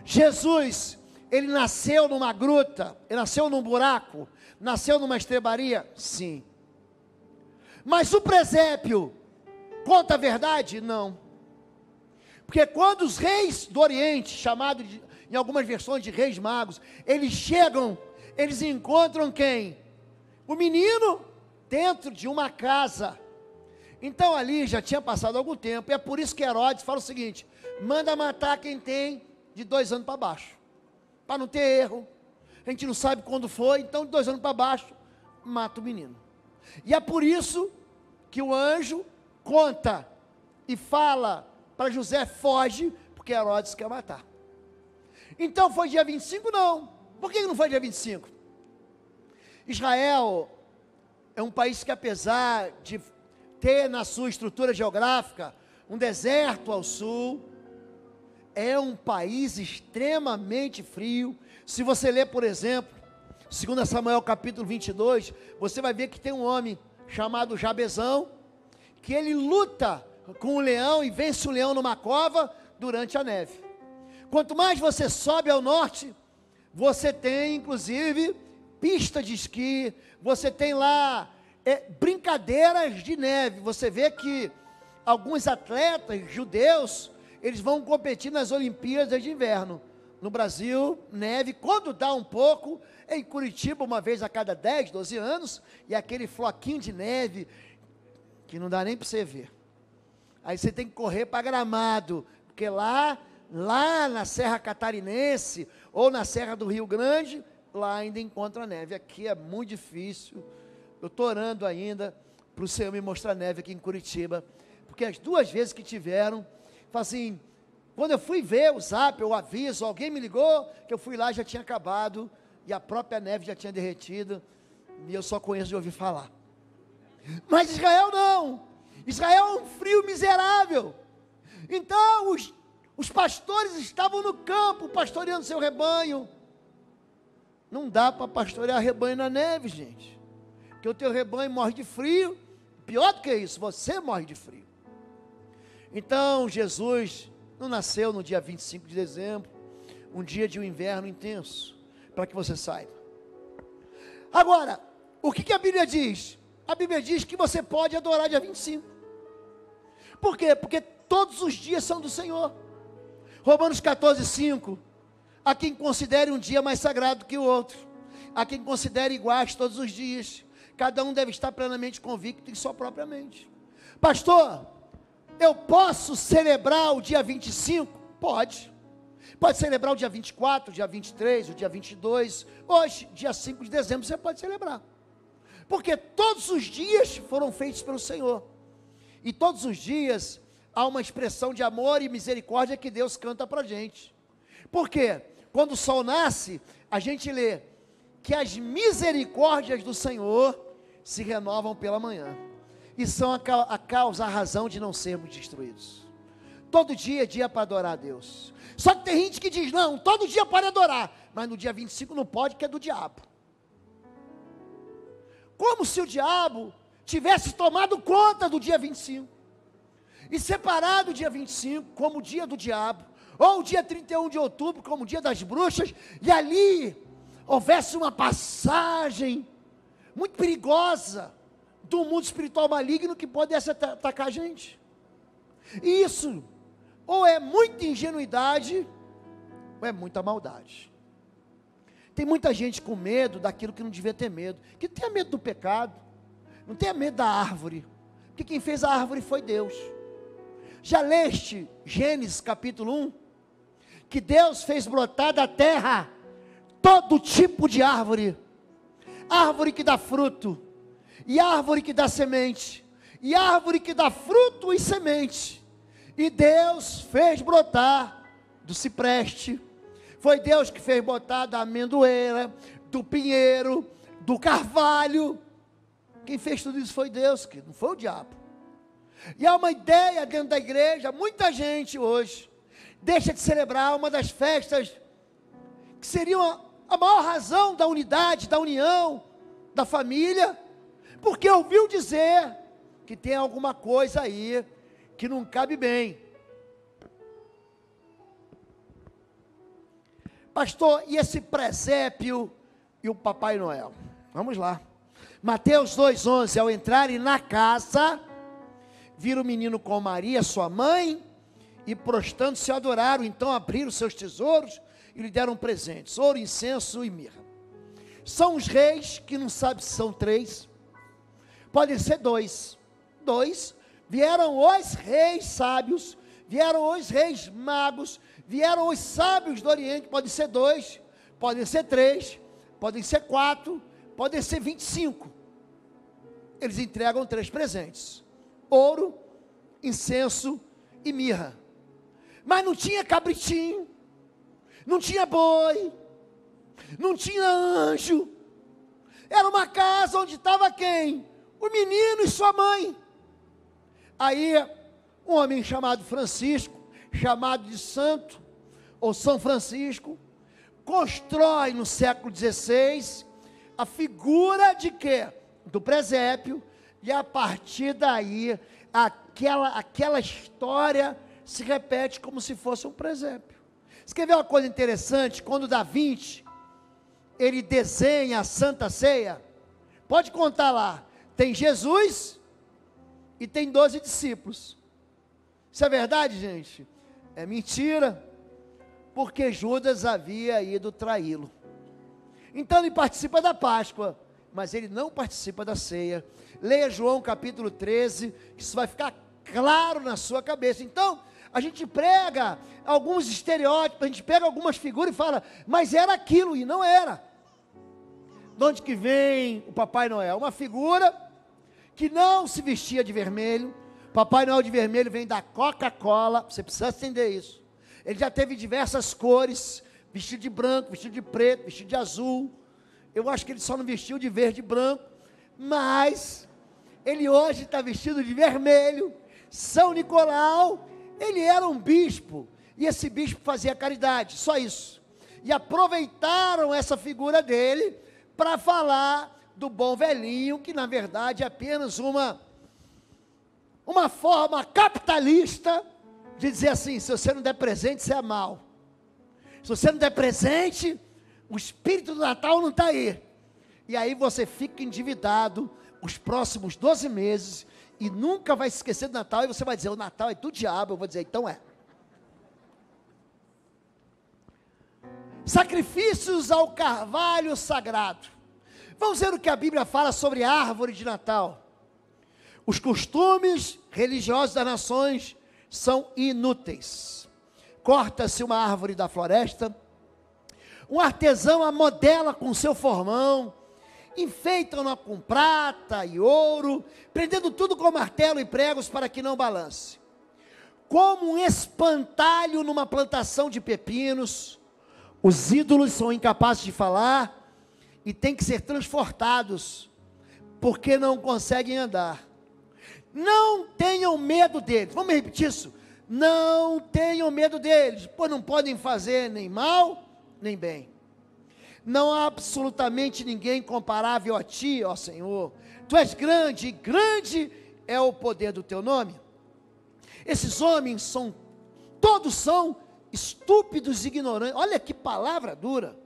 S1: Jesus, ele nasceu numa gruta, ele nasceu num buraco, nasceu numa estrebaria? Sim. Mas o presépio conta a verdade? Não. Porque quando os reis do Oriente, chamados em algumas versões de reis magos, eles chegam, eles encontram quem? O menino dentro de uma casa. Então ali já tinha passado algum tempo, e é por isso que Herodes fala o seguinte, manda matar quem tem de 2 anos para baixo, para não ter erro. A gente não sabe quando foi, então de 2 anos para baixo, mata o menino. E é por isso que o anjo conta e fala para José, foge, porque Herodes quer matar. Então foi dia 25? Não. Por que não foi dia 25? Israel é um país que, apesar de ter na sua estrutura geográfica um deserto ao sul, é um país extremamente frio. Se você ler, por exemplo, 2 Samuel capítulo 22, você vai ver que tem um homem chamado Jabezão, que ele luta com o leão e vence o leão numa cova durante a neve. Quanto mais você sobe ao norte, você tem inclusive pista de esqui, você tem lá brincadeiras de neve. Você vê que alguns atletas judeus, eles vão competir nas Olimpíadas de Inverno. No Brasil, neve, quando dá um pouco, em Curitiba, uma vez a cada 10, 12 anos, e aquele floquinho de neve, que não dá nem para você ver. Aí você tem que correr para Gramado, porque lá na Serra Catarinense, ou na Serra do Rio Grande, lá ainda encontra neve. Aqui é muito difícil. Eu estou orando ainda, para o Senhor me mostrar neve aqui em Curitiba, porque as 2 vezes que tiveram, assim, quando eu fui ver o zap, o aviso, alguém me ligou, que eu fui lá, já tinha acabado, e a própria neve já tinha derretido, e eu só conheço de ouvir falar. Mas Israel não, Israel é um frio miserável. Então os pastores estavam no campo, pastoreando seu rebanho. Não dá para pastorear rebanho na neve, gente, porque o teu rebanho morre de frio. Pior do que isso, você morre de frio. Então Jesus não nasceu no dia 25 de dezembro, um dia de um inverno intenso, para que você saiba. Agora, o que a Bíblia diz? A Bíblia diz que você pode adorar dia 25. Por quê? Porque todos os dias são do Senhor. Romanos 14, 5. Há quem considere um dia mais sagrado que o outro, há quem considere iguais todos os dias. Cada um deve estar plenamente convicto em sua própria mente. Pastor, eu posso celebrar o dia 25? Pode. Pode celebrar o dia 24, o dia 23, o dia 22. Hoje, dia 5 de dezembro, você pode celebrar. Porque todos os dias foram feitos pelo Senhor. E todos os dias há uma expressão de amor e misericórdia que Deus canta para a gente. Por quê? Quando o sol nasce, a gente lê que as misericórdias do Senhor se renovam pela manhã. E são a causa, a razão de não sermos destruídos. todo dia é dia para adorar a Deus. Só que tem gente que diz, não, todo dia pode adorar, mas no dia 25 não pode, que é do diabo. Como se o diabo tivesse tomado conta do dia 25, e separado o dia 25 como o dia do diabo, ou o dia 31 de outubro como o dia das bruxas, e ali houvesse uma passagem muito perigosa do mundo espiritual maligno que pudesse atacar a gente. E isso, ou é muita ingenuidade, ou é muita maldade. Tem muita gente com medo daquilo que não devia ter medo, que tenha medo do pecado, não tenha medo da árvore, porque quem fez a árvore foi Deus. Já leste Gênesis capítulo 1? Que Deus fez brotar da terra todo tipo de árvore, árvore que dá fruto, e árvore que dá semente, e árvore que dá fruto e semente, e Deus fez brotar do cipreste, foi Deus que fez brotar da amendoeira, do pinheiro, do carvalho. Quem fez tudo isso foi Deus, que não foi o diabo. E há uma ideia dentro da igreja, muita gente hoje deixa de celebrar uma das festas que seriam a maior razão da unidade, da união, da família, porque ouviu dizer que tem alguma coisa aí que não cabe bem. Pastor, e esse presépio e o Papai Noel? Vamos lá. Mateus 2,11, ao entrarem na casa, viram o menino com Maria, sua mãe, e prostrando-se adoraram. Então abriram seus tesouros e lhe deram presentes, ouro, incenso e mirra. São os reis, que não sabe se são 3, podem ser 2, vieram os reis sábios, vieram os reis magos, vieram os sábios do Oriente, podem ser 2, podem ser 3, podem ser 4, podem ser 25, eles entregam 3 presentes, ouro, incenso e mirra, mas não tinha cabritinho, não tinha boi, não tinha anjo, era uma casa onde estava quem? O menino e sua mãe. Aí, um homem chamado Francisco, chamado de santo, ou São Francisco, constrói no século XVI, a figura de quê? Do presépio, e a partir daí, aquela história se repete como se fosse um presépio. Você quer ver uma coisa interessante? Quando Da Vinci, ele desenha a Santa Ceia, pode contar lá, tem Jesus e tem 12 discípulos. Isso é verdade, gente? É mentira, porque Judas havia ido traí-lo. Então ele participa da Páscoa, mas ele não participa da ceia. Leia João capítulo 13, que isso vai ficar claro na sua cabeça. Então, a gente prega alguns estereótipos, a gente pega algumas figuras e fala, mas era aquilo, e não era. De onde que vem o Papai Noel? Uma figura que não se vestia de vermelho. Papai Noel de vermelho vem da Coca-Cola, você precisa entender isso. Ele já teve diversas cores, vestido de branco, vestido de preto, vestido de azul. Eu acho que ele só não vestiu de verde e branco, mas ele hoje está vestido de vermelho. São Nicolau, ele era um bispo, e esse bispo fazia caridade, só isso. E aproveitaram essa figura dele para falar do bom velhinho, que na verdade é apenas uma forma capitalista de dizer assim, se você não der presente, você é mau. Se você não der presente, o espírito do Natal não está aí. E aí você fica endividado os próximos 12 meses, e nunca vai se esquecer do Natal, e você vai dizer, o Natal é do diabo. Eu vou dizer, então é. Sacrifícios ao carvalho sagrado. Vamos ver o que a Bíblia fala sobre a árvore de Natal. Os costumes religiosos das nações são inúteis. Corta-se uma árvore da floresta, um artesão a modela com seu formão, enfeitam-na com prata e ouro, prendendo tudo com martelo e pregos para que não balance. Como um espantalho numa plantação de pepinos, os ídolos são incapazes de falar e têm que ser transportados, porque não conseguem andar. Não tenham medo deles. Vamos repetir isso? não tenham medo deles, pois não podem fazer nem mal, nem bem. Não há absolutamente ninguém comparável a ti, ó Senhor. Tu és grande, e grande é o poder do teu nome. Esses homens todos são estúpidos e ignorantes. Olha que palavra dura.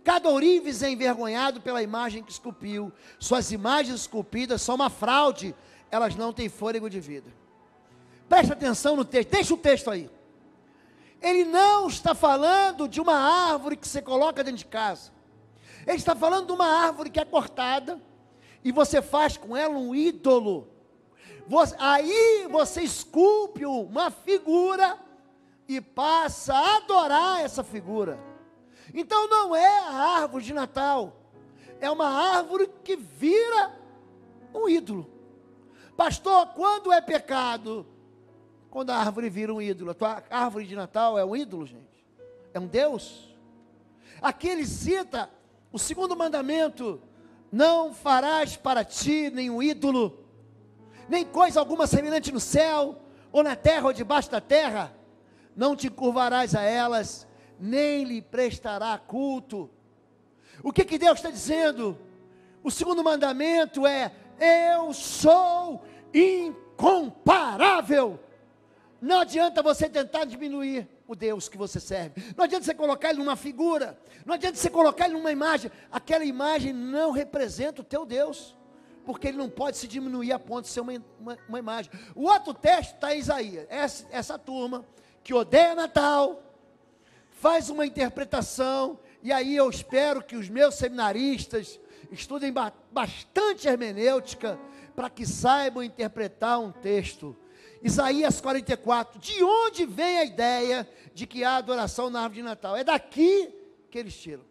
S1: Cada ourives é envergonhado pela imagem que esculpiu. Suas imagens esculpidas são uma fraude, elas não têm fôlego de vida. Preste atenção no texto, deixa o texto aí. Ele não está falando de uma árvore que você coloca dentro de casa. Ele está falando de uma árvore que é cortada e você faz com ela um ídolo. Aí você esculpe uma figura e passa a adorar essa figura. Então não é a árvore de Natal, é uma árvore que vira um ídolo. Pastor, quando é pecado? Quando a árvore vira um ídolo. A tua árvore de Natal é um ídolo, gente? É um Deus? Aqui ele cita o segundo mandamento: não farás para ti nenhum ídolo, nem coisa alguma semelhante no céu, ou na terra, ou debaixo da terra. Não te curvarás a elas, nem lhe prestará culto. O que Deus está dizendo? O segundo mandamento é: eu sou incomparável. Não adianta você tentar diminuir o Deus que você serve. Não adianta você colocar ele numa figura. Não adianta você colocar ele numa imagem. Aquela imagem não representa o teu Deus, porque ele não pode se diminuir a ponto de ser uma imagem. O outro texto está em Isaías. Essa turma que odeia Natal faz uma interpretação, e aí eu espero que os meus seminaristas estudem bastante hermenêutica, para que saibam interpretar um texto. Isaías 44, de onde vem a ideia de que há adoração na árvore de Natal? É daqui que eles tiram.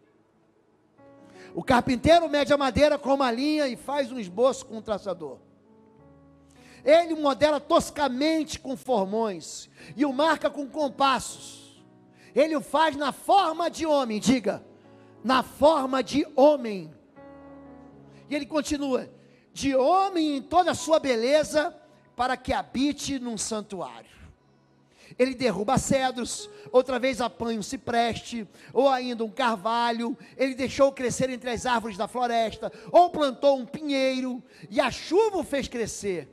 S1: O carpinteiro mede a madeira com uma linha e faz um esboço com um traçador. Ele modela toscamente com formões e o marca com compassos. Ele o faz na forma de homem, diga, na forma de homem. E ele continua: de homem em toda a sua beleza, para que habite num santuário. Ele derruba cedros, outra vez apanha um cipreste, ou ainda um carvalho. Ele deixou crescer entre as árvores da floresta, ou plantou um pinheiro, e a chuva o fez crescer.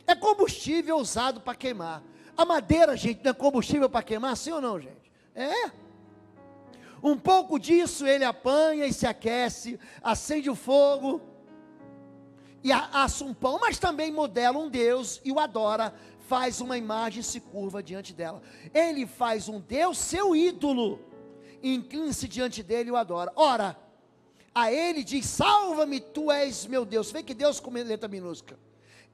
S1: É combustível usado para queimar. A madeira, gente, não é combustível para queimar, sim ou não, gente? É. Um pouco disso ele apanha e se aquece, acende o fogo e assa um pão, mas também modela um Deus e o adora, faz uma imagem e se curva diante dela. Ele faz um Deus seu ídolo, inclina-se diante dele e o adora. Ora, a ele diz: salva-me, tu és meu Deus. Vê que Deus com letra minúscula.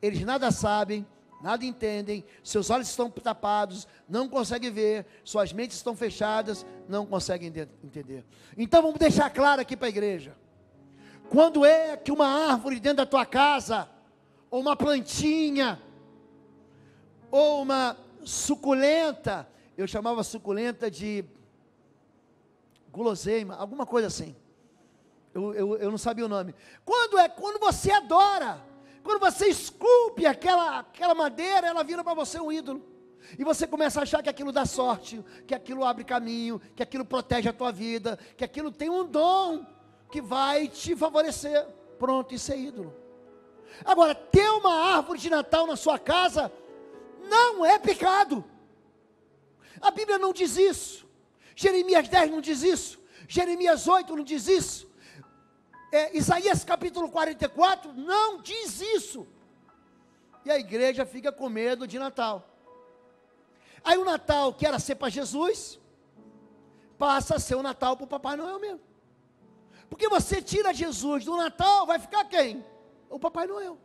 S1: Eles nada sabem, nada entendem, seus olhos estão tapados, não conseguem ver, suas mentes estão fechadas, não conseguem entender. Então vamos deixar claro aqui para a igreja: quando é que uma árvore dentro da tua casa, ou uma plantinha, ou uma suculenta, eu chamava suculenta de guloseima, alguma coisa assim, eu não sabia o nome. Quando você adora, quando você esculpe aquela madeira, ela vira para você um ídolo, e você começa a achar que aquilo dá sorte, que aquilo abre caminho, que aquilo protege a tua vida, que aquilo tem um dom que vai te favorecer. Pronto, isso é ídolo. Agora, ter uma árvore de Natal na sua casa não é pecado. A Bíblia não diz isso. Jeremias 10 não diz isso. Jeremias 8 não diz isso. Isaías capítulo 44 não diz isso. E a igreja fica com medo de Natal. Aí o Natal, que era ser para Jesus, passa a ser o Natal para o Papai Noel mesmo. Porque você tira Jesus do Natal, vai ficar quem? O Papai Noel.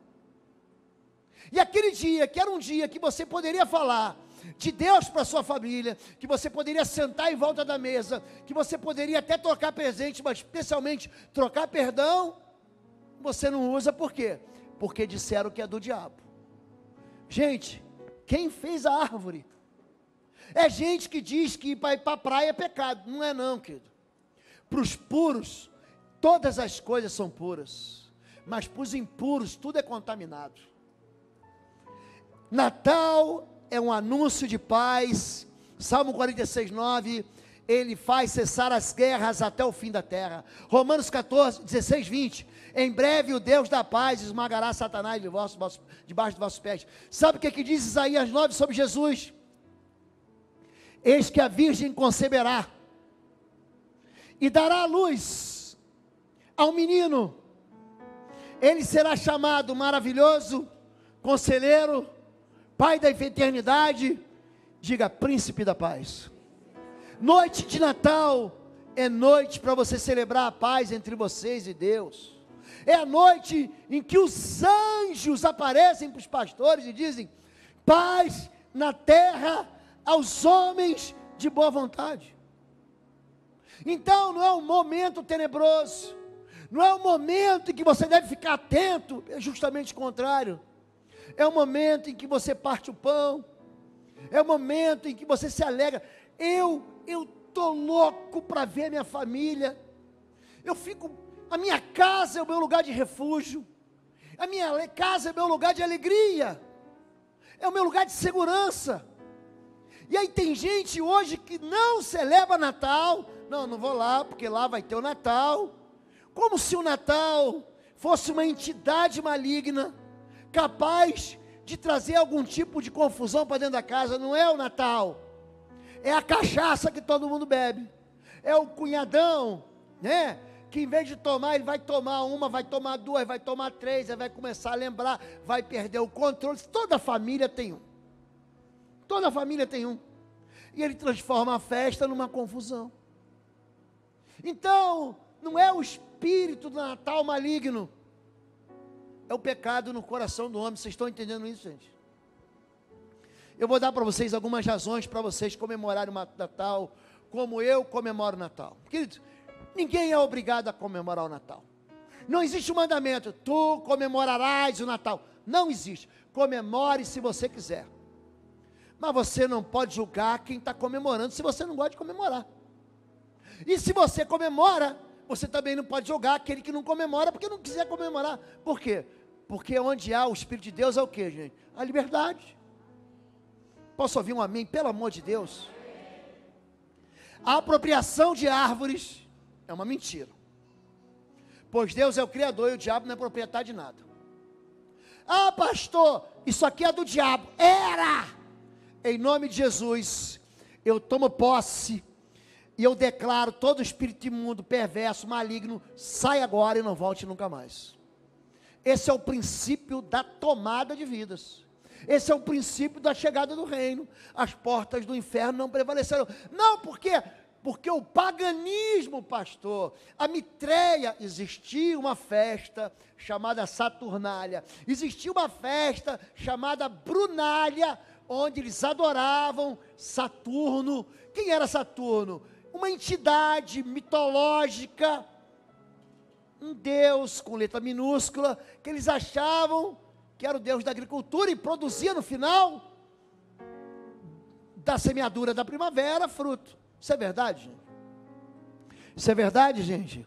S1: E aquele dia, que era um dia que você poderia falar de Deus para a sua família, que você poderia sentar em volta da mesa, que você poderia até trocar presente, mas especialmente trocar perdão, você não usa. Por quê? Porque disseram que é do diabo. Gente, quem fez a árvore? É gente que diz que ir para a praia é pecado. Não é não, querido. Para os puros, todas as coisas são puras, mas para os impuros tudo é contaminado. Natal é um anúncio de paz. Salmo 46, 9, ele faz cessar as guerras até o fim da terra. Romanos 14, 16, 20, em breve o Deus da paz esmagará Satanás debaixo dos vossos pés. Sabe o que diz Isaías 9 sobre Jesus? Eis que a virgem conceberá e dará à luz ao menino. Ele será chamado maravilhoso, conselheiro, pai da eternidade. Diga, príncipe da paz. Noite de Natal é noite para você celebrar a paz entre vocês e Deus. É a noite em que os anjos aparecem para os pastores e dizem: paz na terra aos homens de boa vontade. Então não é um momento tenebroso, não é um momento em que você deve ficar atento, é justamente o contrário. É um momento em que você parte o pão, é um momento em que você se alegra. Eu estou louco para ver a minha família. A minha casa é o meu lugar de refúgio, a minha casa é o meu lugar de alegria, é o meu lugar de segurança. E aí tem gente hoje que não celebra Natal. Não vou lá, porque lá vai ter o Natal. Como se o Natal fosse uma entidade maligna, capaz de trazer algum tipo de confusão para dentro da casa. Não é o Natal, é a cachaça que todo mundo bebe, é o cunhadão, né, que em vez de tomar, ele vai tomar uma, vai tomar duas, vai tomar três, aí vai começar a lembrar, vai perder o controle. Toda família tem um, toda família tem um, e ele transforma a festa numa confusão. Então, não é o espírito do Natal maligno, é o pecado no coração do homem. Vocês estão entendendo isso, gente? Eu vou dar para vocês algumas razões para vocês comemorarem o Natal, como eu comemoro o Natal. Queridos, ninguém é obrigado a comemorar o Natal. Não existe um mandamento, tu comemorarás o Natal. Não existe. Comemore se você quiser. Mas você não pode julgar quem está comemorando se você não gosta de comemorar. E se você comemora, você também não pode julgar aquele que não comemora porque não quiser comemorar. Por quê? Porque onde há o Espírito de Deus é o quê, gente? A liberdade. Posso ouvir um amém? Pelo amor de Deus. A apropriação de árvores é uma mentira. Pois Deus é o Criador e o diabo não é proprietário de nada. Ah, pastor, isso aqui é do diabo. Era! Em nome de Jesus, eu tomo posse e eu declaro: todo espírito imundo, perverso, maligno, sai agora e não volte nunca mais. Esse é o princípio da tomada de vidas. Esse é o princípio da chegada do reino. As portas do inferno não prevalecerão. Não, por quê? Porque o paganismo, pastor, a Mitreia, existia uma festa chamada Saturnália, existia uma festa chamada Brunália, onde eles adoravam Saturno. Quem era Saturno? Uma entidade mitológica, um deus com letra minúscula, que eles achavam que era o deus da agricultura e produzia no final da semeadura da primavera fruto. Isso é verdade, gente? Isso é verdade, gente?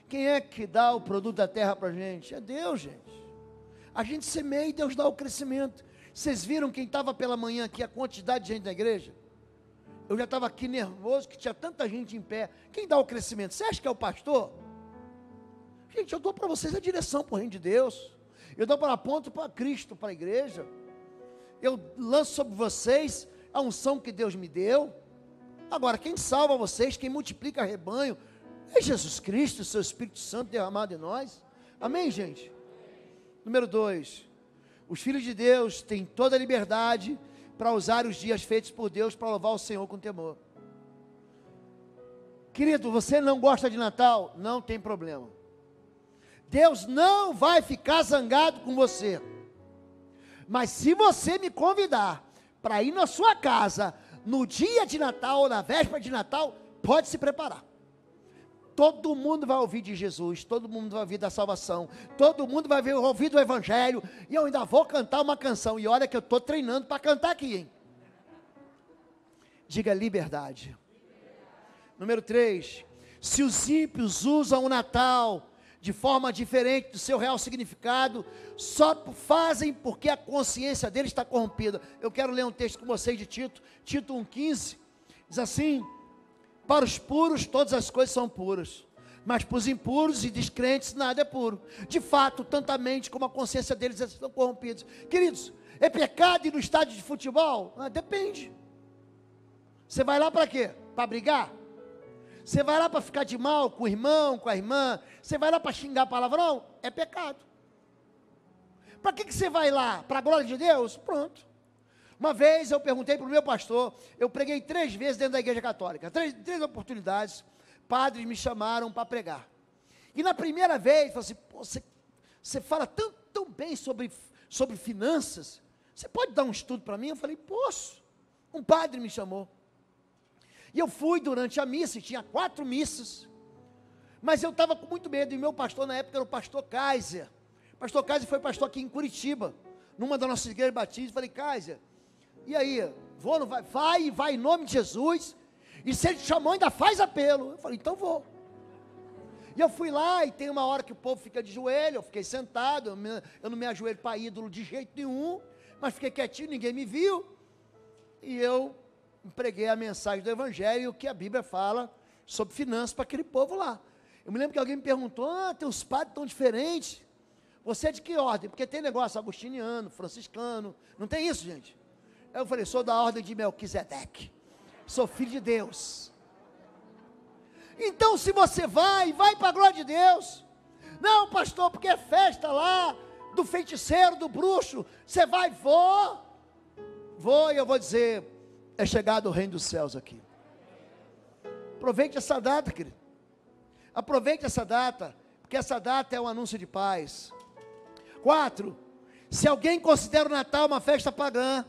S1: Quem é que dá o produto da terra para a gente? É Deus, gente. A gente semeia e Deus dá o crescimento. Vocês viram quem estava pela manhã aqui, a quantidade de gente na igreja? Eu já estava aqui nervoso, que tinha tanta gente em pé. Quem dá o crescimento? Você acha que é o pastor? Gente, eu dou para vocês a direção para o reino de Deus. Eu dou para ponto para Cristo, para a igreja. Eu lanço sobre vocês a unção que Deus me deu. Agora, quem salva vocês, quem multiplica rebanho, é Jesus Cristo, o seu Espírito Santo derramado em nós. Amém, gente? Número 2, os filhos de Deus têm toda a liberdade para usar os dias feitos por Deus para louvar o Senhor com temor. Querido, você não gosta de Natal? Não tem problema. Deus não vai ficar zangado com você. Mas se você me convidar para ir na sua casa no dia de Natal ou na véspera de Natal, pode se preparar. Todo mundo vai ouvir de Jesus, todo mundo vai ouvir da salvação, todo mundo vai ouvir do Evangelho, e eu ainda vou cantar uma canção, e olha que eu estou treinando para cantar aqui, hein? Diga liberdade. Número 3, se os ímpios usam o Natal de forma diferente do seu real significado, só fazem porque a consciência deles está corrompida. Eu quero ler um texto com vocês de Tito, Tito 1,15, diz assim: para os puros todas as coisas são puras, mas para os impuros e descrentes nada é puro. De fato, tanto a mente como a consciência deles estão corrompidos. Queridos, é pecado ir no estádio de futebol? Depende. Você vai lá para quê? Para brigar? Você vai lá para ficar de mal com o irmão, com a irmã? Você vai lá para xingar palavrão? É pecado. Para que você vai lá? Para a glória de Deus? Pronto. Uma vez eu perguntei para o meu pastor, eu preguei 3 vezes dentro da igreja católica, 3 oportunidades, padres me chamaram para pregar. E na primeira vez, falou assim: pô, você fala tão bem sobre finanças, você pode dar um estudo para mim? Eu falei: posso. Um padre me chamou. E eu fui durante a missa, e tinha 4 missas, mas eu estava com muito medo, e meu pastor na época era o pastor Kaiser. O pastor Kaiser foi pastor aqui em Curitiba, numa das nossas igrejas batistas. Eu falei: Kaiser, e aí, vou, não vai? Vai em nome de Jesus, e se ele te chamou, ainda faz apelo. Eu falei: então vou. E eu fui lá, e tem uma hora que o povo fica de joelho, eu fiquei sentado, eu não me ajoelho para ídolo de jeito nenhum, mas fiquei quietinho, ninguém me viu, e eu preguei a mensagem do Evangelho, que a Bíblia fala sobre finanças para aquele povo lá. Eu me lembro que alguém me perguntou: teus padres tão diferentes, você é de que ordem? Porque tem negócio agostiniano, franciscano, não tem isso, gente? Eu falei: sou da ordem de Melquisedeque, sou filho de Deus. Então, se você vai para a glória de Deus. Não, pastor, porque é festa lá, do feiticeiro, do bruxo. Você vai? Vou, e eu vou dizer: é chegado o reino dos céus aqui. Aproveite essa data, querido. Aproveite essa data, porque essa data é um anúncio de paz. 4, se alguém considera o Natal uma festa pagã,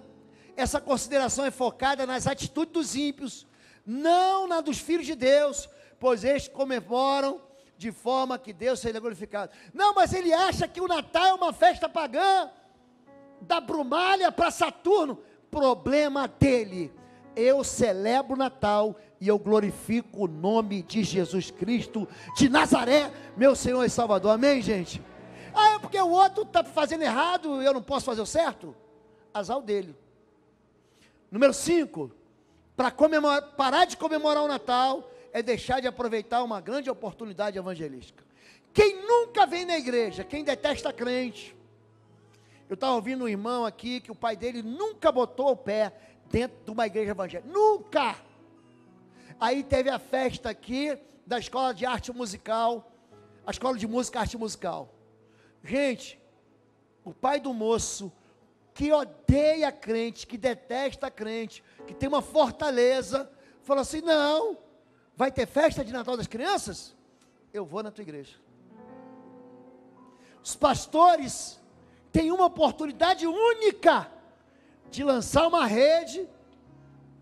S1: essa consideração é focada nas atitudes dos ímpios, não na dos filhos de Deus, pois estes comemoram de forma que Deus seja glorificado. Não, mas ele acha que o Natal é uma festa pagã, da Brumália para Saturno. Problema dele. Eu celebro o Natal e eu glorifico o nome de Jesus Cristo de Nazaré, meu Senhor e Salvador. Amém, gente? É porque o outro está fazendo errado, eu não posso fazer o certo? Azar o dele. Número 5, para parar de comemorar o Natal, é deixar de aproveitar uma grande oportunidade evangelística. Quem nunca vem na igreja, quem detesta crente, eu estava ouvindo um irmão aqui, que o pai dele nunca botou o pé dentro de uma igreja evangélica, nunca. Aí teve a festa aqui, da escola de arte musical, a escola de música arte musical. Gente, o pai do moço, que odeia crente, que detesta crente, que tem uma fortaleza, falou assim: não, vai ter festa de Natal das crianças? Eu vou na tua igreja. Os pastores têm uma oportunidade única de lançar uma rede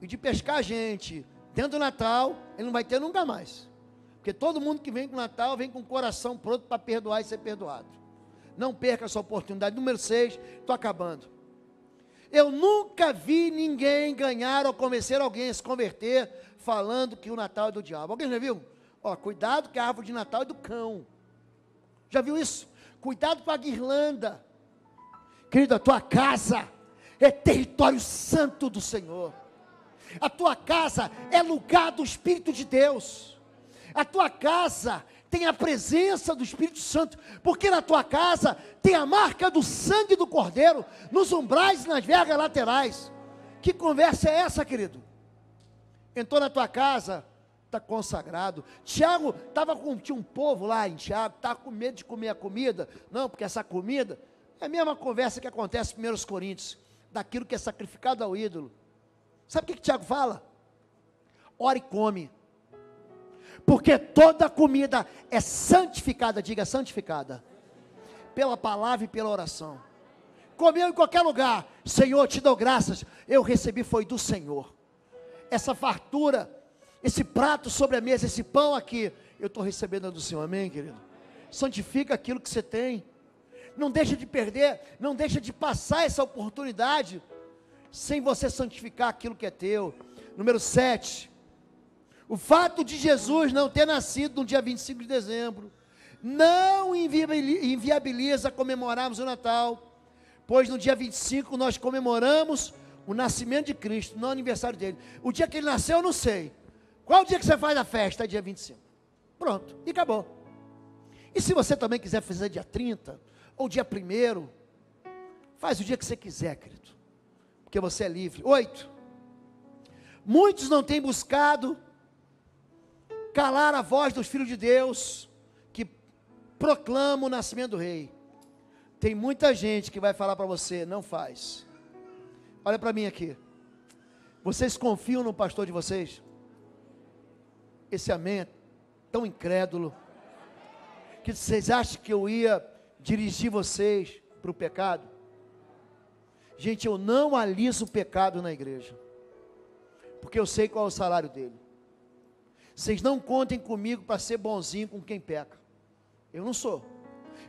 S1: e de pescar gente. Dentro do Natal, ele não vai ter nunca mais. Porque todo mundo que vem com o Natal, vem com o coração pronto para perdoar e ser perdoado. Não perca essa oportunidade. Número 6, estou acabando. Eu nunca vi ninguém ganhar ou convencer alguém a se converter falando que o Natal é do diabo. Alguém já viu? Cuidado que a árvore de Natal é do cão. Já viu isso? Cuidado com a guirlanda. Querido, a tua casa é território santo do Senhor. A tua casa é lugar do Espírito de Deus. A tua casa tem a presença do Espírito Santo, porque na tua casa tem a marca do sangue do Cordeiro, nos umbrais e nas vergas laterais. Que conversa é essa, querido? Entrou na tua casa, está consagrado. Tiago, tinha um povo lá em Tiago, estava com medo de comer a comida. Não, porque essa comida é a mesma conversa que acontece em 1 Coríntios, daquilo que é sacrificado ao ídolo. Sabe o que Tiago fala? Ora e come. Porque toda comida é santificada, diga santificada, pela palavra e pela oração. Comeu em qualquer lugar, Senhor, te dou graças, eu recebi, foi do Senhor. Essa fartura, esse prato sobre a mesa, esse pão aqui, eu estou recebendo do Senhor, amém, querido? Santifica aquilo que você tem, não deixa de perder, não deixa de passar essa oportunidade, sem você santificar aquilo que é teu. Número 7, o fato de Jesus não ter nascido no dia 25 de dezembro, não inviabiliza comemorarmos o Natal, pois no dia 25 nós comemoramos o nascimento de Cristo, não o aniversário dele. O dia que ele nasceu eu não sei. Qual o dia que você faz a festa? É dia 25. Pronto, e acabou. E se você também quiser fazer dia 30, ou dia 1º, faz o dia que você quiser, querido, porque você é livre. 8. Muitos não têm buscado calar a voz dos filhos de Deus, que proclamam o nascimento do rei. Tem muita gente que vai falar para você, não faz. Olha para mim aqui. Vocês confiam no pastor de vocês? Esse amém é tão incrédulo, que vocês acham que eu ia dirigir vocês para o pecado? Gente, eu não aliso o pecado na igreja, porque eu sei qual é o salário dele. Vocês não contem comigo para ser bonzinho com quem peca. Eu não sou.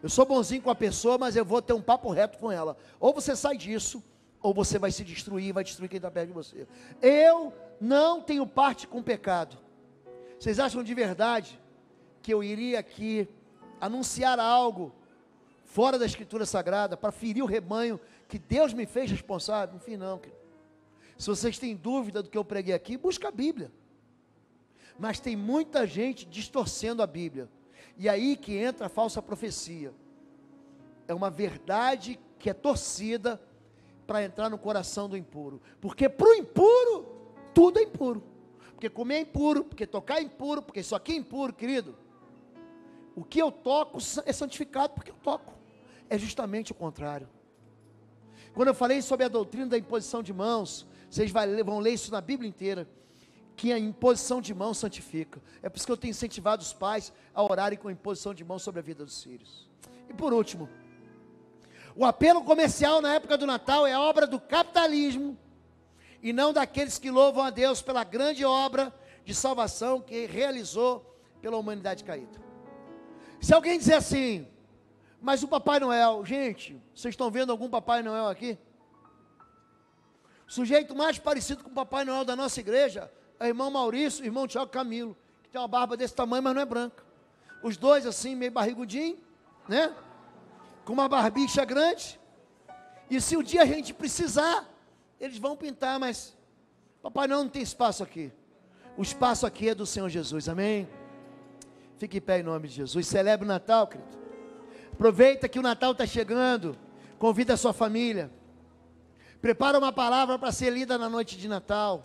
S1: Eu sou bonzinho com a pessoa, mas eu vou ter um papo reto com ela. Ou você sai disso, ou você vai se destruir, vai destruir quem está perto de você. Eu não tenho parte com o pecado. Vocês acham de verdade que eu iria aqui anunciar algo fora da Escritura Sagrada para ferir o rebanho que Deus me fez responsável? Enfim, não, querido. Se vocês têm dúvida do que eu preguei aqui, busca a Bíblia. Mas tem muita gente distorcendo a Bíblia. E aí que entra a falsa profecia. É uma verdade que é torcida para entrar no coração do impuro. Porque para o impuro, tudo é impuro. Porque comer é impuro, porque tocar é impuro, porque isso aqui é impuro, querido. O que eu toco é santificado porque eu toco. É justamente o contrário. Quando eu falei sobre a doutrina da imposição de mãos, vocês vão ler isso na Bíblia inteira, que a imposição de mãos santifica. É por isso que eu tenho incentivado os pais a orarem com a imposição de mãos sobre a vida dos filhos. E por último, o apelo comercial na época do Natal é a obra do capitalismo, e não daqueles que louvam a Deus pela grande obra de salvação que realizou pela humanidade caída. Se alguém dizer assim, mas o Papai Noel, gente, vocês estão vendo algum Papai Noel aqui? O sujeito mais parecido com o Papai Noel da nossa igreja é o irmão Maurício, o irmão Tiago Camilo, que tem uma barba desse tamanho, mas não é branca. Os dois assim, meio barrigudinho, né? Com uma barbicha grande. E se um dia a gente precisar, eles vão pintar, mas Papai Noel não tem espaço aqui. O espaço aqui é do Senhor Jesus, amém? Fique em pé em nome de Jesus. Celebre o Natal, querido. Aproveita que o Natal está chegando. Convida a sua família. Prepara uma palavra para ser lida na noite de Natal.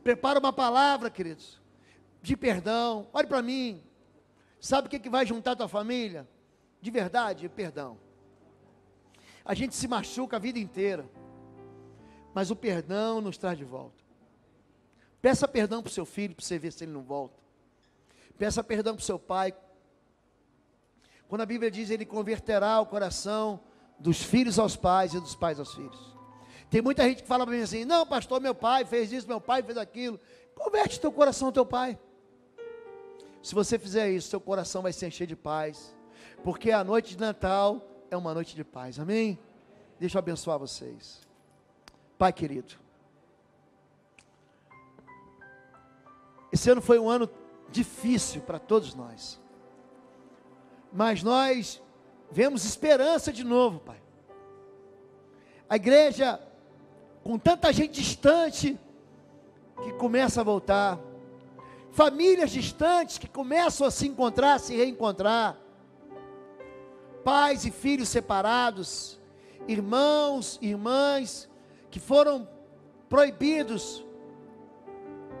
S1: Prepara uma palavra, queridos, de perdão. Olhe para mim. Sabe o que vai juntar a tua família? De verdade, perdão. A gente se machuca a vida inteira, mas o perdão nos traz de volta. Peça perdão para o seu filho, para você ver se ele não volta. Peça perdão para o seu pai. Quando a Bíblia diz, ele converterá o coração dos filhos aos pais e dos pais aos filhos. Tem muita gente que fala para mim assim, não pastor, meu pai fez isso, meu pai fez aquilo. Converte teu coração ao teu pai. Se você fizer isso, seu coração vai se encher de paz. Porque a noite de Natal é uma noite de paz, amém? Deixa eu abençoar vocês. Pai querido, esse ano foi um ano difícil para todos nós, mas nós vemos esperança de novo, Pai. A igreja, com tanta gente distante, que começa a voltar, famílias distantes que começam a se encontrar, a se reencontrar, pais e filhos separados, irmãos, irmãs, que foram proibidos,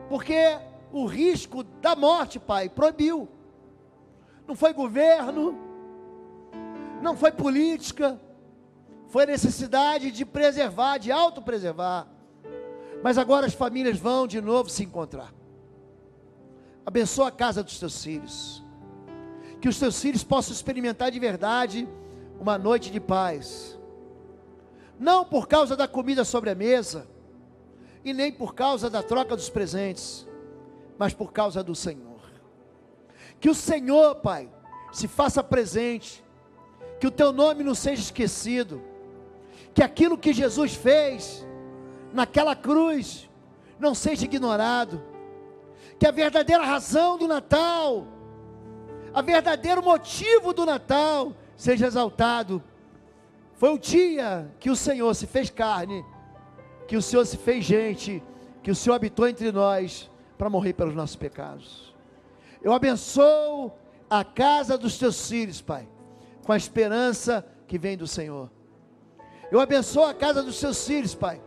S1: porque o risco da morte, Pai, proibiu. Não foi governo, não foi política, foi necessidade de preservar, de autopreservar. Mas agora as famílias vão de novo se encontrar. Abençoa a casa dos teus filhos, que os teus filhos possam experimentar de verdade uma noite de paz, não por causa da comida sobre a mesa, e nem por causa da troca dos presentes, mas por causa do Senhor. Que o Senhor, Pai, se faça presente, que o teu nome não seja esquecido, que aquilo que Jesus fez naquela cruz não seja ignorado, que a verdadeira razão do Natal, a verdadeiro motivo do Natal seja exaltado. Foi o dia que o Senhor se fez carne, que o Senhor se fez gente, que o Senhor habitou entre nós para morrer pelos nossos pecados. Eu abençoo a casa dos teus filhos, Pai, com a esperança que vem do Senhor. Eu abençoo a casa dos teus filhos, Pai,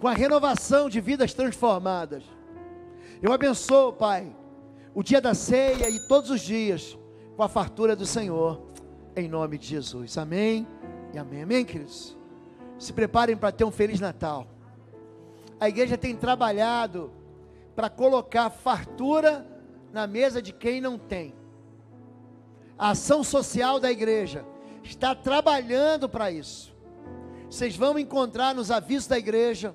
S1: com a renovação de vidas transformadas. Eu abençoo, Pai, o dia da ceia e todos os dias, com a fartura do Senhor, em nome de Jesus. Amém e amém. Amém, queridos? Se preparem para ter um Feliz Natal. A igreja tem trabalhado para colocar fartura na mesa de quem não tem. A ação social da igreja está trabalhando para isso. Vocês vão encontrar nos avisos da igreja,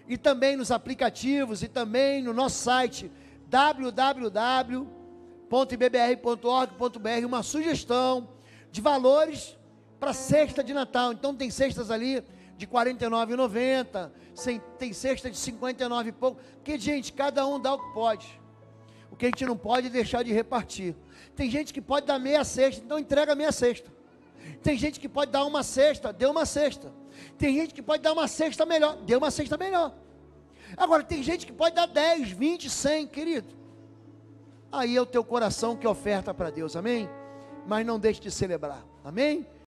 S1: e também nos aplicativos, e também no nosso site, www.ibbr.org.br, uma sugestão de valores para cesta de Natal. Então tem cestas ali de R$ 49,90, tem cesta de 59 e pouco, porque, gente, cada um dá o que pode. O que a gente não pode é deixar de repartir. Tem gente que pode dar meia cesta, então entrega meia cesta. Tem gente que pode dar uma cesta, dê uma cesta. Tem gente que pode dar uma cesta melhor, dê uma cesta melhor. Agora, tem gente que pode dar 10, 20, 100, querido. Aí é o teu coração que oferta para Deus, amém? Mas não deixe de celebrar, amém?